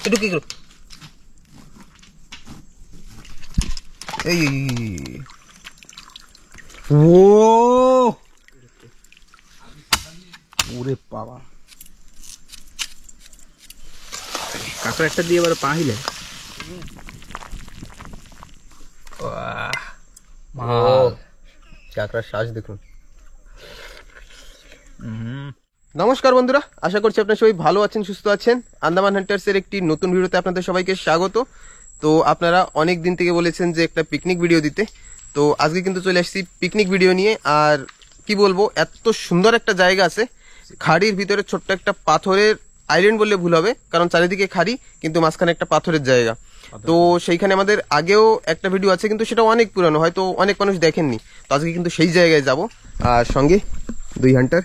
একটু কি করো এই ও ওরে বাবা কাঁকড়া একটা দিয়ে এবার পাহিলে কাঁকড়ার শ্বাস দেখুন। নমস্কার বন্ধুরা, আশা করছি আপনারা সবাই ভালো আছেন, সুস্থ আছেন। আন্দামান হান্টার্সের একটি নতুন ভিডিওতে আপনাদের সবাইকে স্বাগত। তো আপনারা অনেক দিন থেকে বলেছেন যে একটা পিকনিক ভিডিও দিতে, তো আজকে কিন্তু চলে আসছি পিকনিক ভিডিও নিয়ে। আর কি বলবো, এত সুন্দর একটা জায়গা আছে খাড়ির ভিতরে, ছোট্ট একটা পাথরের আইল্যান্ড বললে ভুল হবে, কারণ চারিদিকে খাড়ি কিন্তু মাঝখানে একটা পাথরের জায়গা। তো সেইখানে আমাদের আগেও একটা ভিডিও আছে, কিন্তু সেটা অনেক পুরানো, হয়তো অনেক মানুষ দেখেননি। তো আজকে কিন্তু সেই জায়গায় যাব, আর সঙ্গে 2 হান্টার।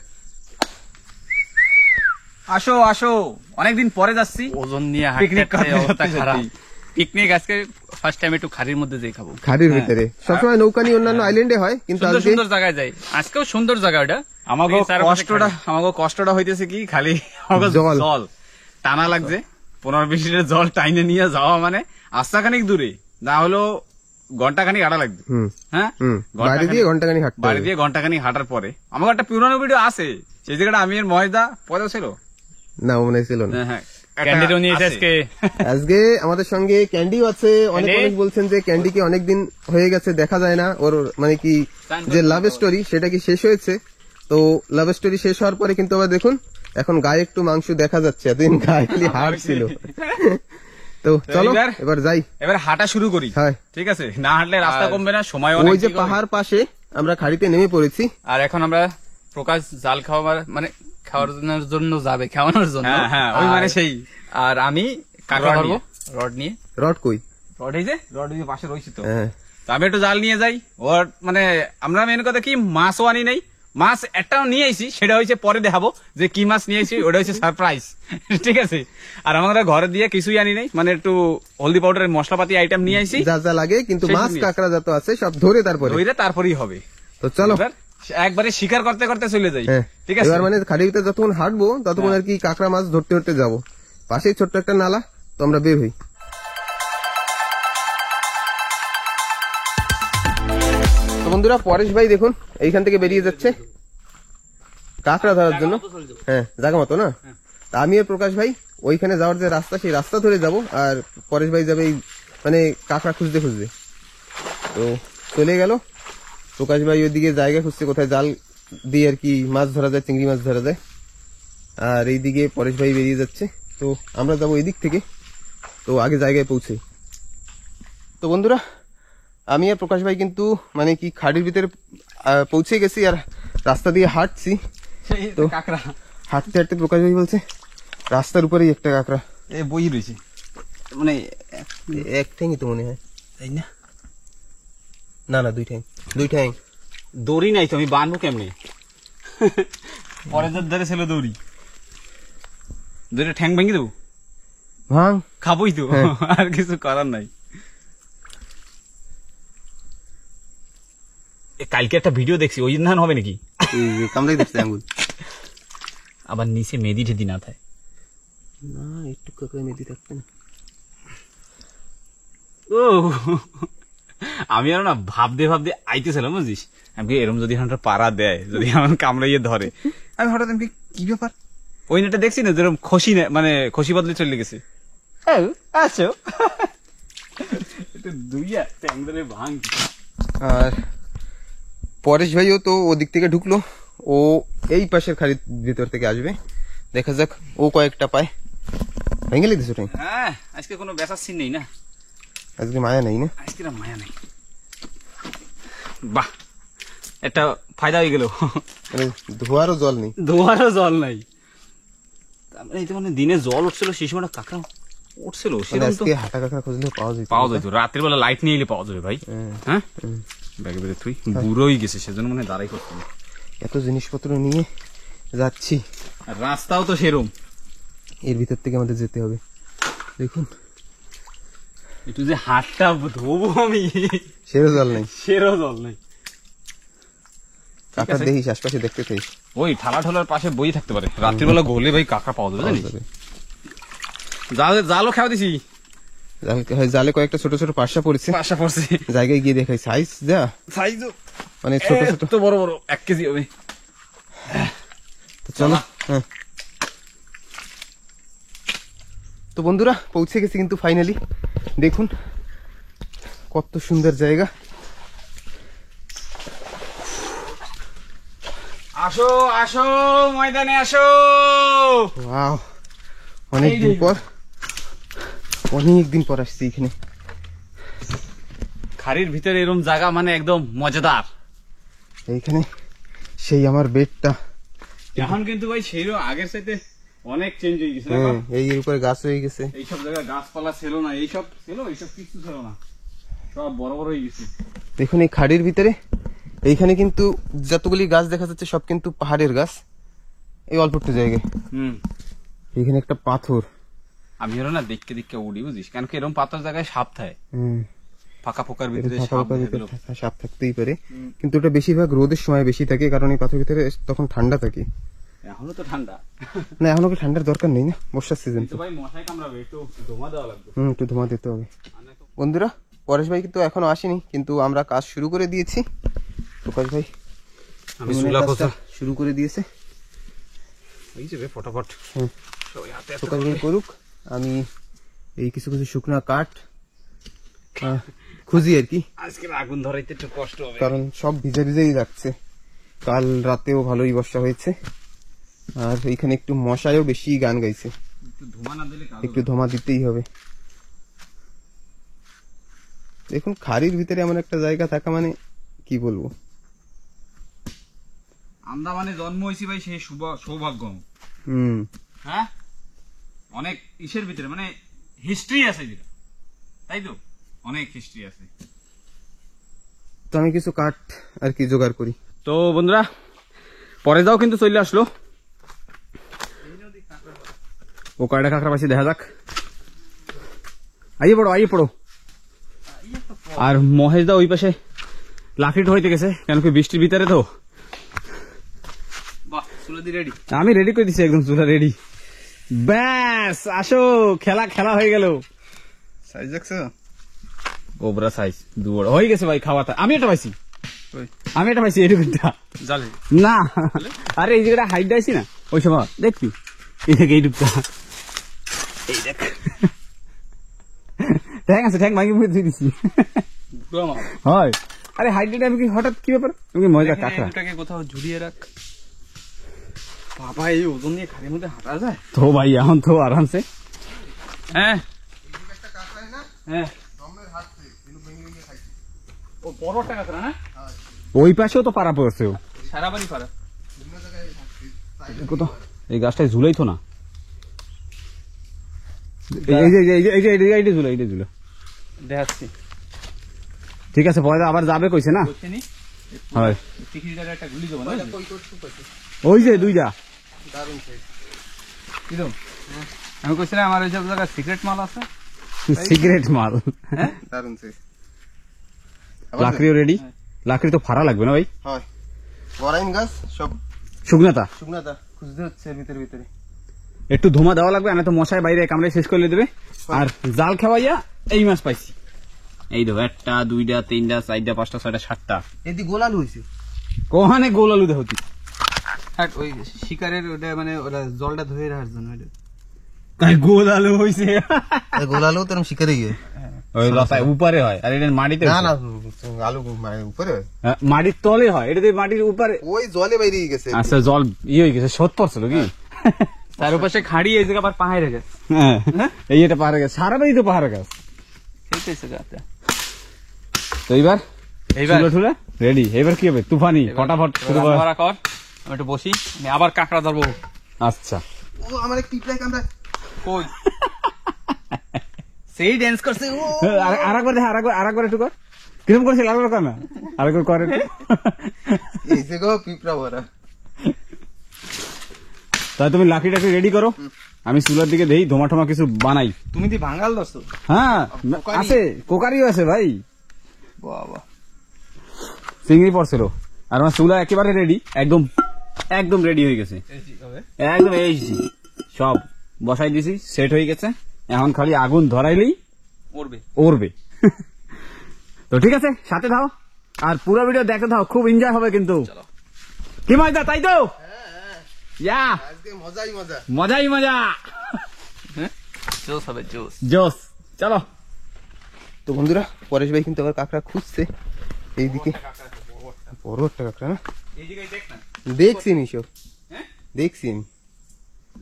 আসো আসো, অনেকদিন পরে যাচ্ছি ওজন নিয়ে পিকনিক করতে। অবস্থা খারাপ। পিকনিক আজকে ফার্স্ট টাইম একটু খাড়ির মধ্যে যাই খাবো। খাড়ির ভিতরে সবসময় নৌকা নিয়ে অন্যান্য আইল্যান্ডে হয়, কিন্তু সুন্দর আজকে সুন্দর জায়গায় যাই, আজকেও সুন্দর জায়গা ওটা। আমাকে কষ্টটা হইতেছে কি, খালি আমাকে জল। জল টানা লাগছে। 15-20 লিটার জল টাইনে নিয়ে যাওয়া মানে আস্তাখানিক দূরে, না হলো ঘন্টাখানিক হাঁটা লাগবে। হ্যাঁ, বাড়ি দিয়ে ঘন্টাখানি হাঁটতে বাড়ি দিয়ে ঘন্টাখানিক হাঁটার পরে আমার একটা পুরোনো ভিডিও আছে, সেই জায়গাটা আমি আর মহেশদা পরে ছিল না, মনে ছিল না। হ্যাঁ, ক্যান্ডিডও নিয়েছে আজকে। আজকে আমাদের সঙ্গে ক্যান্ডিও আছে। অনেক মানুষ বলছেন যে ক্যান্ডিকে অনেকদিন হয়ে গেছে দেখা যায় না, ওর মানে কি যে লাভ স্টোরি সেটা কি শেষ হয়েছে। তো লাভ স্টোরি শেষ হওয়ার পরে কিন্তু আবার দেখুন এখন গায়ে একটু মাংস দেখা যাচ্ছে, এতদিন গায়ে খালি হাড় ছিল। তো চলো এবার যাই, এবার হাঁটা শুরু করি। হ্যাঁ ঠিক আছে, না হাঁটলে রাস্তা কমবে না, সময় ওই যে পাহাড় পাশে আমরা খাড়িতে নেমে পড়েছি। আর এখন আমরা প্রকাশ জাল খাওয়ার মানে খাওয়ানোর জন্য যাবে, খাওয়ানোর জন্য। হ্যাঁ, ওই মানে সেই। আর আমি কাঁকড়া রড ধরবো, নিয়ে। রড নিয়ে। রড কই? রড এই যে রড এই যে পাশে রয়েছে তো। হ্যাঁ, তো আমি একটু জাল নিয়ে যাই। ওর মানে আমরা মেন কথা কি, মাছও আনি নাই। মাছ একটাও নিয়ে আইছি, সেটা হচ্ছে পরে দেখাবো যে কি মাছ নিয়ে আইছি, ওটা হচ্ছে সারপ্রাইজ। ঠিক আছে, আর আমরা ঘরে দিয়ে কিছুই আনি নাই, মানে একটু হলদি পাউডারের মশলাপাতি আইটেম নিয়ে আইছি যা যা লাগে, কিন্তু সেই মাছ নিয়ে। কাঁকড়া যত আছে সব ধরে তারপরে ওইটা তারপরেই হবে। তো চলো এবার একবারে শিকার করতে করতে চলে যাই। হ্যাঁ, ঠিক আছে, এবার মানে খাড়ির ভিতরে যতক্ষণ হাঁটবো ততক্ষণ আর কি কাঁকড়া মাছ ধরতে ধরতে যাবো। পাশেই ছোট্ট একটা নালা, তো আমরা বের হই। তো বন্ধুরা, পরেশ ভাই দেখুন এইখান থেকে বেরিয়ে যাচ্ছে কাঁকড়া ধরার জন্য। হ্যাঁ, জায়গা মতো না। তা আমি আর প্রকাশ ভাই ওইখানে যাওয়ার যে রাস্তা, সেই রাস্তা ধরে যাব, আর পরেশ ভাই যাবে এই মানে কাঁকড়া খুঁজতে খুঁজতে। তো চলে গেল প্রকাশ ভাই ওইদিকে জায়গা খুঁজছে কোথায় জাল দিয়ে আর কি মাছ ধরা যায়, চিংড়ি মাছ ধরা যায়। আর এইদিকে পরেশ ভাই বেরিয়ে যাচ্ছে, তো আমরা যাবো এই দিক থেকে। তো আগে জায়গায় পৌঁছে। তো বন্ধুরা, আমি আর প্রকাশ ভাই কিন্তু মানে কি খাড়ির ভিতরে পৌঁছে গেছি, আর রাস্তা দিয়ে হাঁটছি। তো কাঁকড়া হাঁটতে হাঁটতে প্রকাশ ভাই বলছে রাস্তার উপরেই একটা কাঁকড়া এই বই রয়েছে, মানে এক ঠ্যাংই তো মনে হয়, তাই না? না না, 2 ঠ্যাং, 2 ঠ্যাং। দড়ি নাই তো, আমি বানবো কেমনে? পরে ধরে ছিল দড়ি, দড়ি ঠ্যাং ভেঙে দেবো, ভাঙ খাবোই তো, আর কিছু করার নাই। কালকে একটা ভিডিও দেখছি, ওই ধান হবে নাকি? কামড়াই দিচ্ছে আঙ্গুল। আবার নিচে মেদি ঠেদি না থাকে না, একটু কাঁকড়া মেদি থাকবে না। ও, আমি আর না ভাবতে আইতেছিলাম, বুঝিস, আমি এরকম যদি হাঁটা পাড়া দেয়, যদি আমার কামড়াইয়ে ধরে, আমি হঠাৎ আমি কি ব্যাপার, ওই নেটা দেখছি না যেরকম খসি, মানে খসি বদলে চলে গেছে। আছো ভাঙ। আর পরেশ ভাইও তো ওদিক থেকে ঢুকলো, ও এই পাশের খাড়ির ভিতর থেকে আসবে, দেখা যাক ও কয়েকটা পায়। ভেঙে লিখেছো টাইম? হ্যাঁ, আজকে কোনো বেচার সিন নেই না, আজকে মায়া নেই না, আজকে মায়া নেই। বাহ, একটা ফায়দা হয়ে গেল, মানে ধোয়ারও জল নেই, ধোয়ারও জল নাই। এই তো মানে দিনে জল উঠছিল, সেই সময়টা কাঁকড়া উঠছিল, আজকে হাঁটা কাঁকড়া খুঁজলে পাওয়া যেত। রাত্রির বেলা লাইট নিয়ে এলে পাওয়া যাবে ভাই। হ্যাঁ, ব্যাগে ব্যাগে তুই বুড়ো হয়ে গেছে, সেজন্য মানে দাঁড়াই করতে এত জিনিসপত্র নিয়ে যাচ্ছি, রাস্তাও তো সেরম, এর ভিতর থেকে আমাদের যেতে হবে। দেখুন একটু যে হাতটা ধোবো আমি, সেরও জল নেই, সেরও জল নেই। কাঁকড়া দেখিস আশপাশে, দেখতে চাইস ওই ঠালা ঠোলার পাশে বই থাকতে পারে, রাত্রিবেলা গোলে ভাই কাঁকড়া পাওয়া যাবে, জানিস? জালও খাওয়া দিছি, জালে কয়েকটা ছোট ছোট পাশা পড়েছে, পাশা পড়ছে, জায়গায় গিয়ে দেখাই সাইজ যা সাইজ মানে ছোট ছোট। তো বড় বড় 1 কেজি হবে। তো চলো। হ্যাঁ, তো বন্ধুরা পৌঁছে গেছি কিন্তু ফাইনালি। দেখুন কত সুন্দর জায়গা। আসো আসো ময়দানে আসো। ওয়াও, অনেকদিন পর আসছি এখানে। খাড়ির ভিতরে এরকম জায়গা মানে একদম মজাদার। এইখানে সেই আমার বেডটা। এখন কিন্তু ভাই সেইরকম আগের চাইতে অনেক চেঞ্জ হয়ে গেছে। হ্যাঁ, এই উপরে গাছ হয়ে গেছে। এইসব জায়গায় গাছপালা ছিল না, এইসব ছিল, এইসব কিছু ছিল না, সব বড় বড় হয়ে গেছে। দেখুন এই খাড়ির ভিতরে এইখানে কিন্তু যতগুলি গাছ দেখা যাচ্ছে সব কিন্তু পাহাড়ের গাছ। এই অল্প একটু জায়গায় এখানে একটা পাথর। আমি ওরা না দেখতে দেখতে উড়ি, বুঝিস, কেন কি এরকম পাথর জায়গায় সাপ থাকে, ফাঁকা ফোকার ভিতরে সাপ থাকতেই পারে, কিন্তু ওটা বেশিরভাগ রোদের সময় বেশি থাকে, কারণ এই পাথরের ভিতরে তখন ঠান্ডা থাকে। এখনো তো ঠান্ডা না, এখন ওকে ঠান্ডার দরকার নেই না, বর্ষার সিজন তো। ভাই মশাই কামড়াবে, একটু ধোঁয়া দেওয়া লাগবে। একটু ধোঁয়া দিতে হবে। বন্ধুরা পরেশ ভাই কিন্তু এখনো আসেনি, কিন্তু আমরা কাজ শুরু করে দিয়েছি। প্রকাশ ভাই শুরু করে দিয়েছে, ফটাফট প্রকাশ ভাই করুক। আমি এই কিছু কিছু শুকনা কাঠ খুঁজি আর কি, আজকে আগুন ধরাইতে একটু কষ্ট হবে, কারণ সব ভিজে ভিজেই যাচ্ছে। কাল রাতেও ভালোই বর্ষা হয়েছে, আর এইখানে একটু মশাইও বেশি গান গাইছে, ধোঁয়া না দিলে একটু ধোঁয়া দিতেই হবে। দেখুন খাড়ির ভিতরে এমন একটা জায়গা থাকা মানে কি বলবো। আন্দামানে জন্ম হয়েছি ভাই, সেই সৌভাগ্য। হ্যাঁ, অনেক ইসের ভিতরে মানে হিস্ট্রি আছে যেটা, তাই তো, অনেক হিস্ট্রি আছে। তো আমি কিছু কাঠ আর কি জোগাড় করি। তো বন্ধুরা পরে যাও কিন্তু চলে আসলো, ও কয়টা কাঁকড়া পাশে দেখা যাক। আইয়ে পড়ো। আর মহেশ দা ওই পাশে লাকড়ি হইতে গেছে, কেন কি বৃষ্টির ভিতরে তো। আমি রেডি করে দিছি, একদম চুলা রেডি। ব্যাস আসো, খেলা হয়ে গেল। সাইজ দেখছো? কোবরা সাইজ দুবড় হয়ে গেছে ভাই। খাওয়াটা আমি এটা পাইছি, এইটুকুটা জালে না। আরে এই জায়গাটা হাইট দিয়েছি না ওই সময়, দেখবি এই দেখ এইটুকুটা, এই দেখ ঠ্যাং আছে, ঠ্যাং ভাঙি মুখে দিয়ে দিছি। হয়, আরে হাইট দিতে আমি কি হঠাৎ কি ব্যাপার, তুমি মজা কাঁকড়া কোথাও ঝুলিয়ে রাখ। বাবা এই ওজন নিয়ে খাড়ির মধ্যে হাঁটা যায় তো ভাই, এখন তো আরামসে। হ্যাঁ ও বড় একটা কাঁকড়া না, ওই পাশেও তো পাড়া পড়ছে, সারা বাড়ি পারা। কোথাও এই গাছটায় ঝুলাই তো না, এইটা ঝুলা দেখাচ্ছি। ঠিক আছে, পরে আবার যাবে কইছে না। হয় একটা গুলি দেবো না, ওই যে দুইটা আমি কইছিলাম আমার ওই সব জায়গায় সিক্রেট মাল আছে, সিগারেট মাল। দারুন সে লাকড়িও রেডি, লাকড়ি তো ফাড়া লাগবে না ভাই। হয়, গরাইন গাছ সব শুকনাতা খুঁজতে হচ্ছে ভিতরে। একটু ধোঁয়া দেওয়া লাগবে, না তো মশাই বাইরে কামড়ে শেষ করে দেবে। আর জাল খাওয়াইয়া এই মাছ পাইছি, এই দেখো 1টা 2টা 3টা 4টা 5টা 6টা 7টা। এদি গোলালু হইছে, কোহানে গোল আলু দেহতি ওই শিকারের ওটা মানে ওরা জলটা ধরে রাখার জন্য ওটা তাই গোল আলু হইছে। গোলালু তো শিকারে গিয়ে ওই লতায় উপরে হয়, আর এটা মাটিতে না আলু মানে উপরে হয়, মাটির তলে হয়, এটা মাটির উপরে। ওই জলে বাইরে গেছে। আচ্ছা জল ইয়ে হয়ে গেছে, শোধ পড়ছিল কি তার পাশে খাড়ি, এই জায়গা আবার পাহাড়ে গেছে। হ্যাঁ, এই এটা পাহাড়ে গাছ, সারা বাড়ি তো পাহাড়ে গাছ। তো এইবার ঠুলে রেডি, এবার কি হবে তুফানি, ফটাফট শুরু কর। আমি একটু বসি, আমি আবার কাঁকড়া ধরবো। আচ্ছা, ও আমার এক পিপলাই কামড়া কই সেই ড্যান্স করছে। আরেকবার দেখ, আরেকবার একটু কর, কিরকম করছে লাগলো কেন, আরেকবার করে। এই যে গো পিপড়া ভরা। তাই তুমি লাকড়িটাকে রেডি করো, আমি চুলার দিকে দেই, ধোমা ঠোমা কিছু বানাই। তুমি দি ভাঙাল ধরছো? হ্যাঁ আছে, কোকারিও আছে ভাই, বাবা চিংড়ি পড়ছিল। আর আমার চুলা একেবারে রেডি, একদম রেডি হয়ে গেছে, একদম এইচডি সব বসাই দিছি, সেট হয়ে গেছে। এখন খালি আগুন ধরাইলেই উড়বে। উড়বে। তো ঠিক আছে, সাথে থাও আর পুরো ভিডিও দেখে থাও, খুব এনজয় হবে কিন্তু। কি মজা, তাই তো? ইয়া, আজকে মজাই মজা। মজাই মজা, জোস হবে জোস। জোস। চলো। তো বন্ধুরা, পরেশ ভাই কিন্তু আবার কাঁকড়া খুঁজছে এইদিকে। বড় একটা কাঁকড়া না? এই জায়গায় দেখ না, দেখছি আমি সব, হ্যাঁ দেখছি আমি।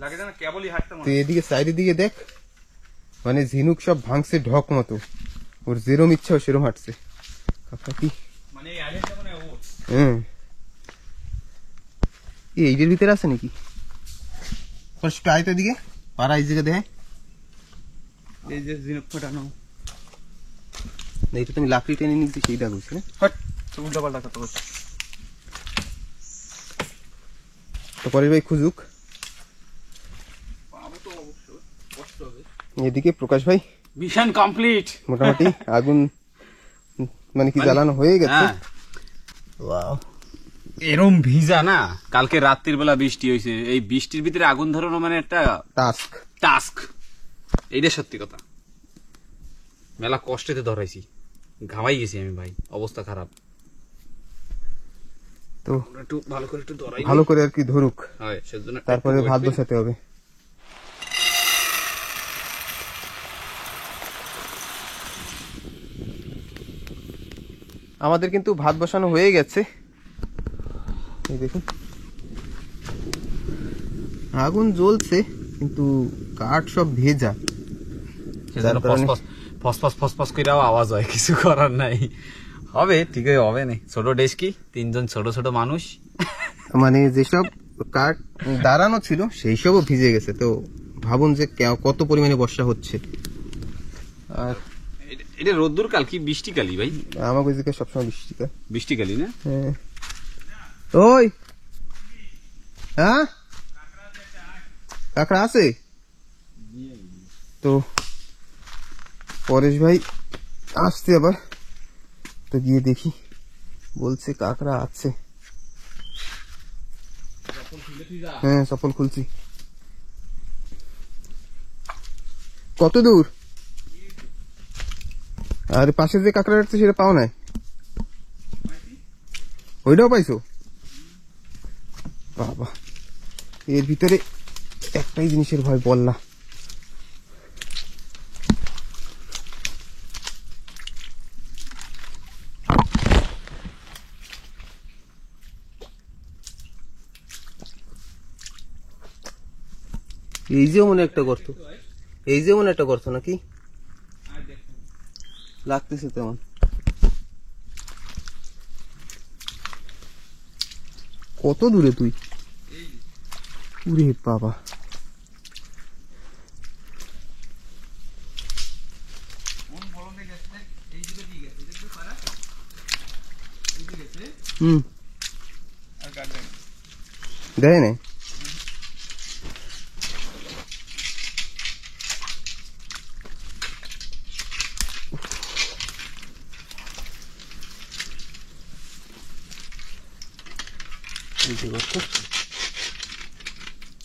লাগে না কেবলই হাঁটতে তুই এদিকে সাইডের দিকে দেখ, মানে ঝিনুক সব ভাঙছে ঢক মতো, ওর যেরম ইচ্ছা ও সেরম হাঁটছে। কাঁকড়া কি? মানে এই আইল্যান্ডটা মানে ও হ্যাঁ, এইটার ভিতরে আছে নাকি? ফার্স্ট আয়তো দিকে পাড়া এই জায়গা দেয়। এই যে ঝিনুক ফোটানো। এইটা তুমি লাকড়ি টেনে নিচ্ছি, সেইটা বুঝছি না? হট, উল্টা পাল্টা কথা বলছি। তো পরেশ ভাই খুঁজুক। এদিকে প্রকাশ ভাই মিশন কমপ্লিট। মোটামুটি আগুন মানে কি জ্বালানো হয়ে গেছে। হ্যাঁ, এরম ভিজা না, কালকে রাত্রির বেলা বৃষ্টি হয়েছে, এই বৃষ্টির ভিতরে আগুন ধরানো মানে একটা টাস্ক। টাস্ক, এইটা সত্যি কথা। মেলা কষ্টেতে ধরাইছি, ঘামাই গেছি আমি ভাই, অবস্থা খারাপ। তো একটু ভালো করে একটু ধরাই ভালো করে আর কি ধরুক, হয়, সেজন্য তারপরে ভাত বসাতে হবে। আমাদের কিন্তু ভাত বসানো হয়ে গেছে, এই দেখুন আগুন জ্বলছে কিন্তু কাঠ সব ভেজা, যার কারণে ফসফস করে আওয়াজ হয়, কিছু করার নাই। হবে, ঠিক আছে, হবে না। ছোট ডেস্কি, তিনজন ছোট ছোট মানুষ, মানে যেসব কাঠ দাঁড়ানো ছিল সেই সবও ভিজে গেছে। তো ভাবুন যে কত পরিমাণে বর্ষা হচ্ছে। আর এটা রোদ্দুর কাল কি বৃষ্টিকালই ভাই? আমাকে ওইদিকে সবসময় বৃষ্টিটা। বৃষ্টিকালই না? হ্যাঁ। ওই হ্যাঁ, কাঁকড়া আছে তো? পরেশ ভাই আসছে আবার, তো গিয়ে দেখি, বলছে কাঁকড়া আছে। হ্যাঁ, চপ্পল খুলছি। কত দূর? আর পাশে যে কাঁকড়া রাখছে সেটা পাও নাই? ওইটাও পাইছো? বাবা, এর ভিতরে একটাই জিনিসের ভয়, বললা। এই যে মনে একটা গর্ত, এই যে মনে একটা গর্ত নাকি লাগতেছে তেমন। কত দূরে তুই? উরে বাবা, হুম, দেয় না।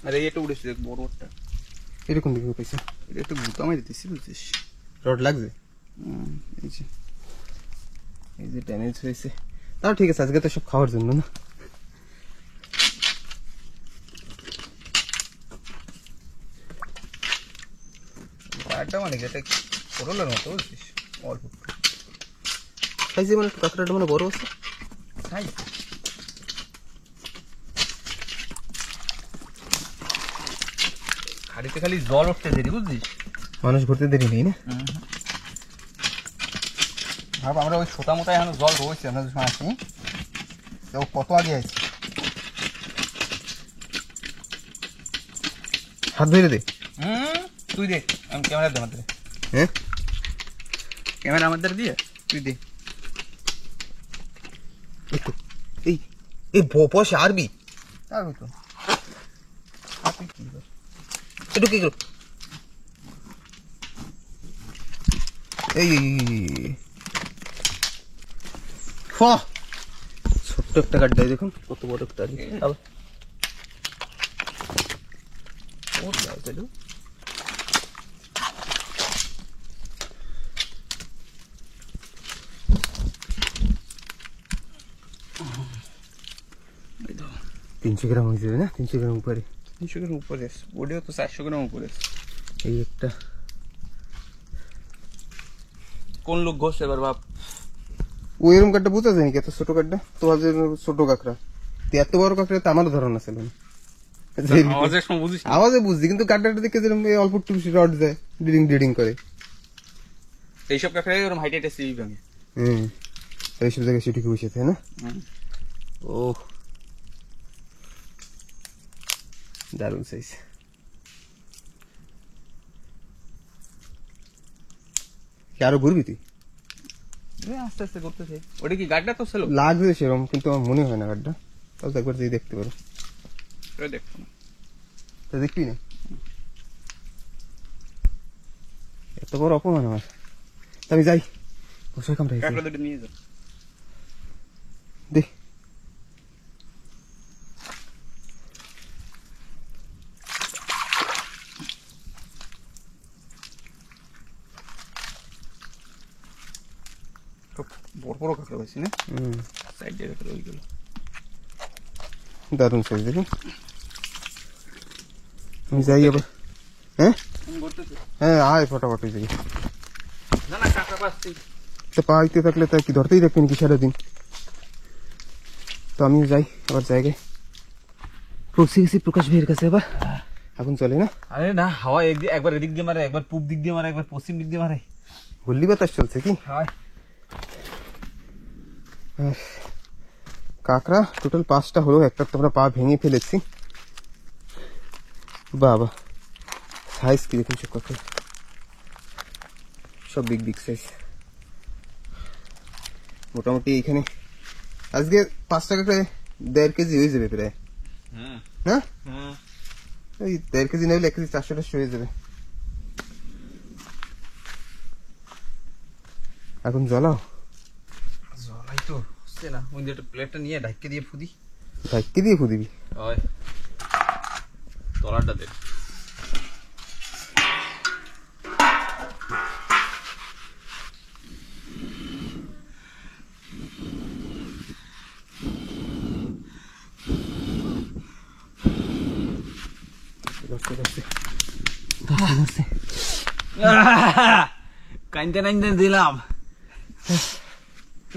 আরে এটা উড়েছে দেখ, বড় একটা। এরকম দিকে পাইছে, এটা একটু গুতা মারি দিচ্ছি, বুঝছিস? রড লাগছে, এই যে ড্যামেজ হয়েছে। তাও ঠিক আছে, আজকে তো সব খাওয়ার জন্য না। একটা মানে এটা করলার মতো, বুঝছিস? অল্প খাইছে মানে কাঁকড়াটা মানে বড় আছে। খাই। খাড়িতে খালি জল উঠতে দেরি, বুঝছিস? মানুষ ঘুরতে দেরি নেই না। ভাব আমরা ওই ছোটা মোটা এখন জল রয়েছে, আমরা যখন আসি ও কত আগে আছে। হাত ধরে দে। তুই দে, আমি ক্যামেরা দে আমাদের। হ্যাঁ, ক্যামেরা আমাদের দিয়ে তুই দে। এই এই বসে আরবি আর তো আপনি কি কর একটু কি করো? এই ছোট্ট একটা কাঠ দেয়, দেখুন কত বড় একটা আরবি। আবার 300 গ্রাম হয়ে যাবে না, 300 গ্রাম উপরে। 300 গ্রাম উপরে, ওটাও তো 400 গ্রাম উপরে। এই একটা কোন লোক ঘষ এবার বাপ? ও এরকম কাঠটা বুঝা যায়নি, এত ছোট কাঠটা তো আজ ছোট কাঁকড়া, তো এত বড় কাঁকড়া তো আমারও ধারণা ছিল না। আওয়াজের সময় বুঝিস না? আওয়াজে বুঝছি, কিন্তু কাঁকড়াটা দেখে যেরকম এই অল্প একটু রড যায়, ডিডিং ডিডিং করে। এইসব কাঁকড়াই ওরকম হাইট হাইটে সিবি ভাঙে। এইসব জায়গায় সেটিকে বসেছে না। ও দারুণ সাইজ। আরো ঘুরবি তুই? আস্তে আস্তে করতেছে। ওটা কি গাড়িটা তো ছিল? লাগবে সেরকম, কিন্তু আমার মনে হয় না গাড়িটা। তাহলে একবার যেই দেখতে পারো। দেখো না, তা দেখবি না? এত বড় অপমান আমার। তা আমি যাই, বসে কামড়াই কাঁকড়া দুটো নিয়ে যাও। দে। বড় বড় কাঁকড়া হয়েছে না? সাইডে রেখে ওইগুলো দারুণ সাইজ দেখুন। আমি যাই আবার। হ্যাঁ হ্যাঁ, আয় ফটাফট যাই। না না, কাঁকড়া পাচ্ছি। তো পাইতে থাকলে তা কি ধরতেই থাকবেন কি সারাদিন? তো আমিও যাই আবার জায়গায়। পৌঁছে গেছি প্রকাশ ভাইয়ের কাছে আবার। এখন চলে না? আরে না, হাওয়া একবার এদিক দিয়ে মারে, একবার পূব দিক দিয়ে মারে, একবার পশ্চিম দিক দিয়ে মারে। গুল্লি বাতাস চলছে কি? কাঁকড়া টোটাল 5টা হলো, একটা তোমরা পা ভেঙে ফেলেছি। বাবা সাইজ কি দেখুন, সব কাঁকড়া সব বিগ বিগ সাইজ। মোটামুটি এইখানে আজকে 5টা কাঁকড়ায় 1.5 কেজি হয়ে যাবে প্রায়। না ওই 1.5 কেজি না হলে 1 কেজি 400-500 হয়ে যাবে। এখন জ্বলাও। জলাই তো হচ্ছে না। ওই যে একটা প্লেটটা নিয়ে ঢাইকে দিয়ে ফুদি। ঢাকি দিয়ে ফুদিবি? হয়, তলাটা দে। কাইনতে নাইনতে দিলাম।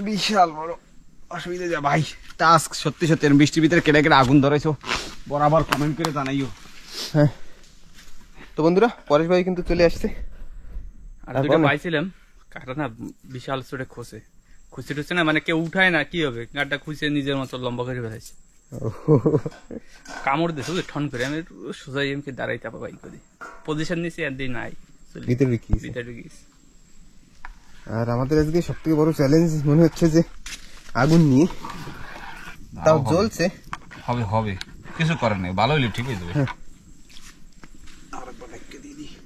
বিশাল বড় অসুবিধা যা ভাই। টাস্ক সত্যি সত্যি বৃষ্টির ভিতরে কেটে কেটে আগুন ধরেছো, বরাবর কমেন্ট করে জানাইও। হ্যাঁ তো বন্ধুরা, পরেশ ভাই কিন্তু চলে আসছে। আর দুটো পাইছিলাম, কাঁকড়া না বিশাল ছোটে খসে খুঁজে টুসে না, মানে কেউ উঠায় না, কি হবে, গাড়টা খুঁজে নিজের মতো লম্বা করে বেড়াইছে। কামড় দিয়েছে বুঝলি ঠন করে। আমি সোজাই এমকে দাঁড়াইতে পাই করি, পজিশন নিয়েছি আর দিই নাই, ভিতরে ঢুকিয়েছে। ভিতরে ঢুকিয়েছি। আর আমাদের আজকে সব থেকে বড় চ্যালেঞ্জ মনে হচ্ছে যে আগুন নিয়ে, তাও জ্বলছে। হবে হবে, কিছু করার নেই, ভালো হইলে ঠিক হয়ে যাবে।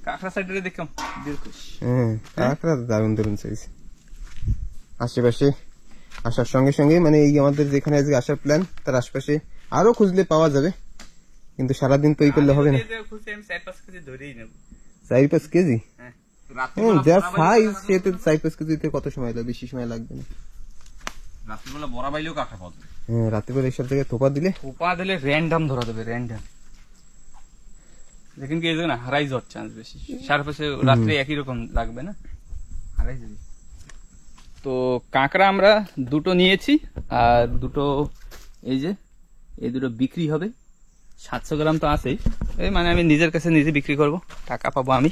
কাঁকড়া সাইডে দেখলাম, হ্যাঁ কাঁকড়া দারুণ দারুণ সাইজ। আশেপাশে আসার সঙ্গে সঙ্গে মানে এই আমাদের যেখানে আজকে আসার প্ল্যান, তার আশেপাশে আরো খুঁজলে পাওয়া যাবে, কিন্তু সারাদিন তো এই করলে হবে না। 4-5 কেজি যা সাইজ, সে তো 4-5 কেজিতে কত সময় লাগবে? বেশি সময় লাগবে না। রাত্রিবেলা বড়া বাইলেও কাঁকড়া পাওয়া যাবে। হ্যাঁ রাত্রিবেলা এইসব জায়গায় থোপা দিলে র্যান্ডাম ধরা দেবে, র্যান্ডাম। দেখেন কি এই না হারাই যাওয়ার চান্স বেশি, সারপাশে রাত্রে একই রকম লাগবে না, হারাই যাবে। তো কাঁকড়া আমরা দুটো নিয়েছি, আর দুটো এই দুটো বিক্রি হবে। 700 গ্রাম তো আছেই, এই মানে আমি নিজের কাছে নিজে বিক্রি করব, টাকা পাবো আমি।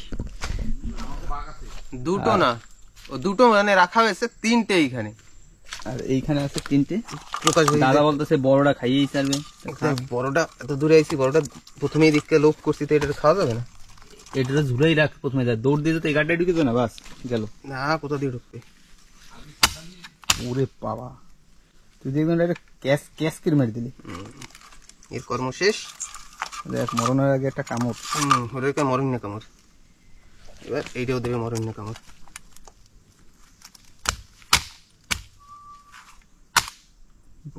দুটো না, ও দুটো মানে রাখা হয়েছে 3টে এইখানে, আর এইখানে আছে 3টে। প্রকাশ ভাই দাদা বলতেছে বড়টা খাইয়েই ছাড়বে। বড়টা এত দূরে আইছি, বড়টা প্রথমেই দেখতে লোভ করছি, তো এটা খাওয়া যাবে না। এটা ঝুলাই রাখ, প্রথমে দৌড় দিয়ে তো এই গাড়িটা ঢুকে না, বাস গেল না, কোথা দিয়ে ঢুকবে? ওরে বাবা, তুই দেখবেন একটা ক্যাশ করে মেরে দিলি। এর কর্ম শেষ। দেখ মরণের আগে একটা কামড়। ওটা মরণ না কামড়, এবার এইটাও দেবে মরণ না কামড়।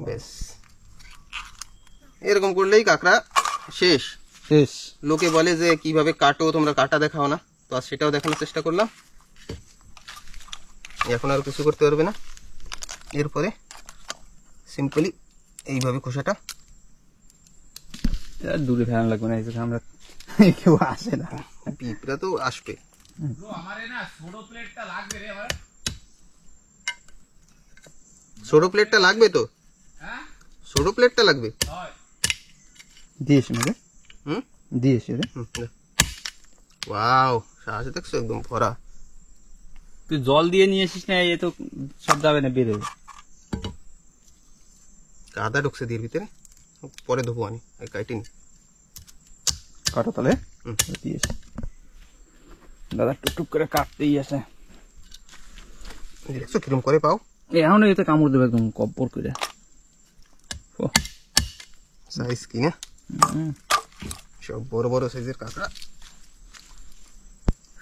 বেশ, এরকম করলেই কাঁকড়া শেষ। শেষ। লোকে বলে যে কিভাবে কাটো, তোমরা কাটা দেখাও না, তো আজ সেটাও দেখানোর চেষ্টা করলাম। এখন আর কিছু করতে পারবে না, এরপরে সিম্পলি এইভাবে খোসাটা দূরে ফেরান লাগবে না, এখানে আমরা কেউ আসে না। পিঁপড়া তো আসবে। ছোট প্লেটটা লাগবে তো, ছোট প্লেটটা লাগবে। দিয়েছি নাকি? হুম, দিয়েছি রে। ওয়াও, সাহস দেখছো একদম ভরা। তুই জল দিয়ে নিয়ে এসিস না, এ তো সব যাবে না, বেরোবে। কাদা ঢুকছে দিয়ে ভিতরে, পরে ধোবো আমি, কাটিনি। কাটো তাহলে। দিয়েছি দাদা, টুকটুক করে কাটতেই আসে। দেখছো কিরম করে পাও, এখন এতে কামড় দেবে একদম কব্বর করে। সাইজ কি না, সব বড় বড় সাইজের কাঁকড়া।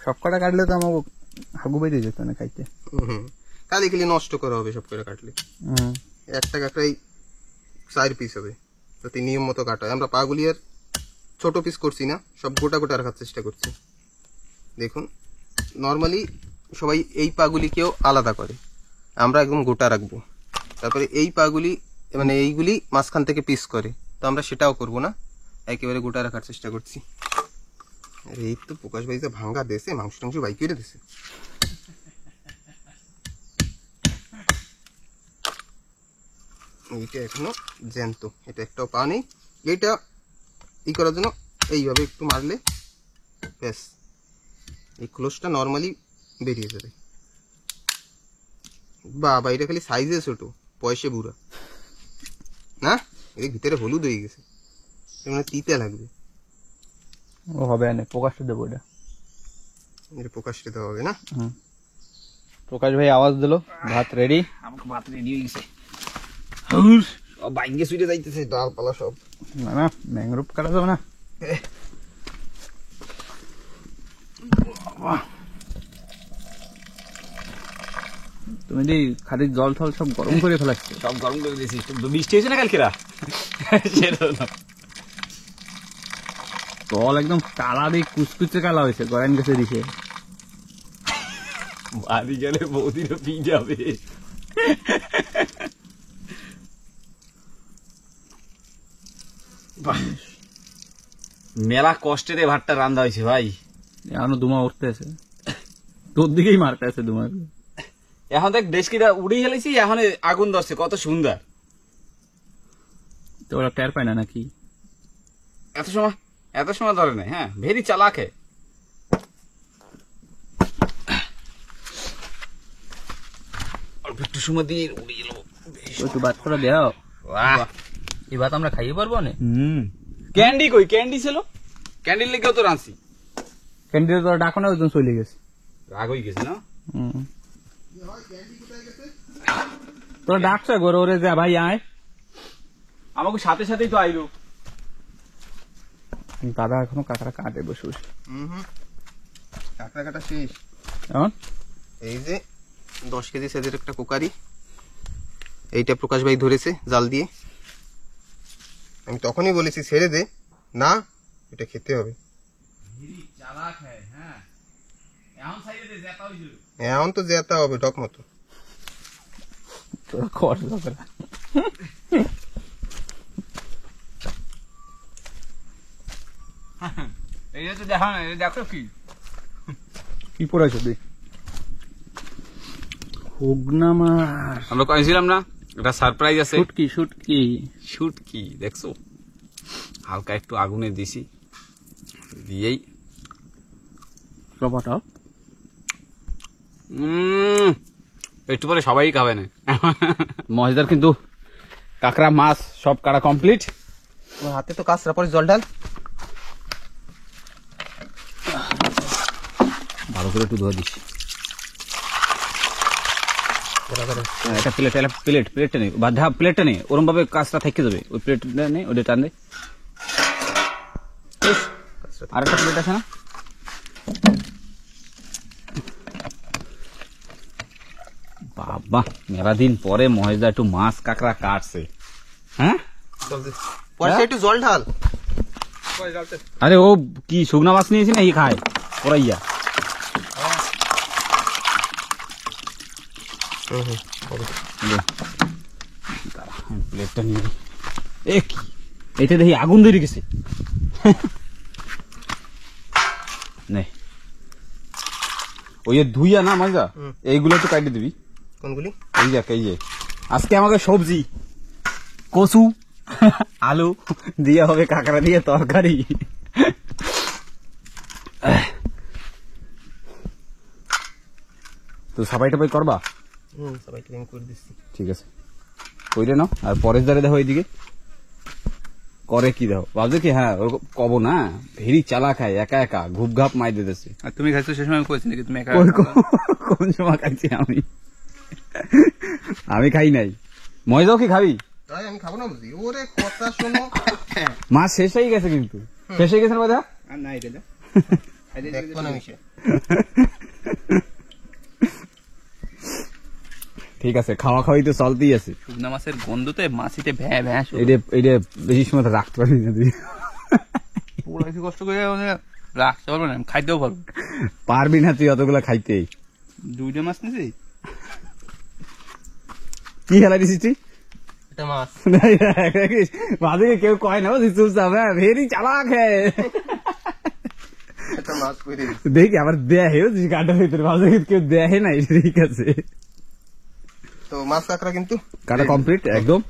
সব কটা কাটলে তো আমার হাগু বেরিয়ে যেত না খাইতে। কালি খালি নষ্ট করা হবে সব করে কাটলে। একটা কাঁকড়াই 4 পিস হবে, তো নিয়ম মতো কাটা হয়। আমরা পাগুলি আর ছোট পিস করছি না, সব গোটা গোটা রাখার চেষ্টা করছি। দেখুন, নর্মালি সবাই এই পাগুলিকেও আলাদা করে, আমরা একদম গোটা রাখবো। তারপরে এই পাগুলি মানে এইগুলি মাঝখান থেকে পিস করে, তো আমরা সেটাও করব না, একেবারে গোটা রাখার চেষ্টা করছি। আর এই তো প্রকাশ ভাই যে ভাঙ্গা দেশে মাংস টাংস বাই করে দিছে। এইটা এখনো জ্যান্ত, এটা একটাও পা নেই। এইটা ই করার জন্য এইভাবে একটু মারলে ব্যাস এই ক্লোজটা নর্মালি বেরিয়ে যাবে। বাবা, এটা খালি সাইজে ছোট, পয়সে বুড়া না, এর ভিতরে হলুদ হয়ে গেছে, মানে তিতে লাগবে। ও হবে না, প্রকাশটা দেবো এটা। এটা প্রকাশটা দেওয়া হবে না। প্রকাশ ভাই আওয়াজ দিল, ভাত রেডি। আমাকে ভাত রেডি হয়ে গেছে, সব বাইকে সুইটে যাইতেছে, ডালপালা সব। না না, ম্যাংগ্রোভ কাটা যাবে না। তুমি দি খালি জল টল সব গরম করে ফেলাচ্ছ। সব গরম করে দিয়েছি, বৃষ্টি হয়েছে না কালকেরা জল একদম কালা দিয়ে কুচকুচে কালা হয়েছে, গরান গেছে দিকে। বাড়ি গেলে বৌদিরও পি যাবে। মেলা কষ্টের এই ভাতটা রান্না হয়েছে ভাই। এখনো ধুমা উঠতে আছে, তোর দিকেই মারতে আছে ধুমা। এখন দেখ ডেস্কিটা উড়িয়ে ফেলেছি, এখন আগুন ধরছে, কত সুন্দর। তো ওরা টের পায় না নাকি? এত সময় ধরে নাই। হ্যাঁ, ভেরি চালাকে। অল্প একটু সময় দিয়ে উড়িয়ে এলো। একটু ভাত করে দেও, বাহ, এই ভাত আমরা খাইয়ে পারবো না। ক্যান্ডি কই? ক্যান্ডি ছিল, ক্যান্ডির লেগেও তো রাঁধছি। ক্যান্ডিডেট তোরা ডাকো না, ওইজন চলে গেছে। রাগ হয়ে গেছে না? তোরা ডাকছে ঘরে, ওরে যা ভাই আয়। আমাকে সাথে সাথেই তো আইলো। দাদা এখনো কাঁকড়া কাটে বসে বসে। কাঁকড়া কাটা শেষ। এখন এই যে 10 কেজি সাইজের একটা কোকারি, এইটা প্রকাশ ভাই ধরেছে জাল দিয়ে। আমি তখনই বলেছি ছেড়ে দে, না এটা খেতে হবে। এখন তো জেতা হবে ডক মতো। তোরা কর ঝগড়া। এই যে দেখো, দেখো কি কি পড়াইছো তুই? হুগনা মাছ। আমরা কয়েছিলাম না, এটা সারপ্রাইজ আছে। শুটকি শুটকি শুটকি দেখছো, হালকা একটু আগুনে দিছি, দিয়েই টপাটা একটু পরে সবাই খাবে না। মজাদার কিন্তু কাঁকড়া মাছ সব কাটা কমপ্লিট। আমার হাতে তো কাঁচরা, পরে জল ঢাল। ভালো করে একটু ধোয়া দিস। একটা প্লেটটা নেই, বাধা প্লেটটা নেই, ওরম ভাবে কাজটা থেকে যাবে। ওই প্লেটটা নেই, ওটা টান দে। আর একটা প্লেট আছে না? বাবা, মেলা দিন পরে মহেশদা একটু মাছ কাঁকড়া কাটছে। হ্যাঁ, পরে একটু জল ঢাল। আরে ও কি শুকনা মাছ নিয়েছি না, ই খায় ওরাইয়া। প্লেটটা নিয়ে এ কি এটা দেখি আগুন ধরে গেছে নে ওই যে ধুইয়া না মজা এইগুলো একটু কাটিয়ে দিবি কোনগুলি? এই দেখ এই যে আজকে আমাকে সবজি কচু আলু দিয়ে হবে কাঁকড়া দিয়ে তরকারি তো সবাই টবাই করবা সবাইকে আমি করে দিচ্ছি। ঠিক আছে কইরে নাও আর পরেশ দারে দেখো এইদিকে করে কি দেখো ভাবছো কি হ্যাঁ ওরকম কব না ভেরি চালা খায় একা একা ঘুপ ঘাপ মাই দিতেছে আর তুমি খাইছো সে সময় কইছি নাকি তুমি একা কোন সময় খাইছি আমি খাই নাই ময়দাও কি খাবি তাই আমি খাবো না বুঝি, ওরে কথা শোনো। মাছ শেষ হয়ে গেছে কিন্তু শেষ হয়ে গেছে না বাদা আর না এটা দেখবো না মিশে। ঠিক আছে খাওয়া খাওয়াই তো চলতেই আছে শুকনা মাছের গন্ধতে মাছিতে ভ্যা ভ্যা এইটা বেশি সময় তো রাখতে পারবি না তুই পুরো বেশি কষ্ট করে মানে রাখতে পারবো না, আমি খাইতেও পারবো। পারবি না তুই অতগুলা খাইতে 2টা মাছ নিছি। কি খেলা দিছিস তুই এটা মাছ। মাঝে কেউ কয় না বুঝিস চুপচাপ হ্যাঁ ভেরি চালাক হ্যাঁ এটা মাছ করে দিচ্ছি। দেখি আবার দেহে কাটার ভিতরে মাঝে কেউ দেহে নাই ঠিক আছে তো মাছ কাঁকড়া কিন্তু কাটা কমপ্লিট একদম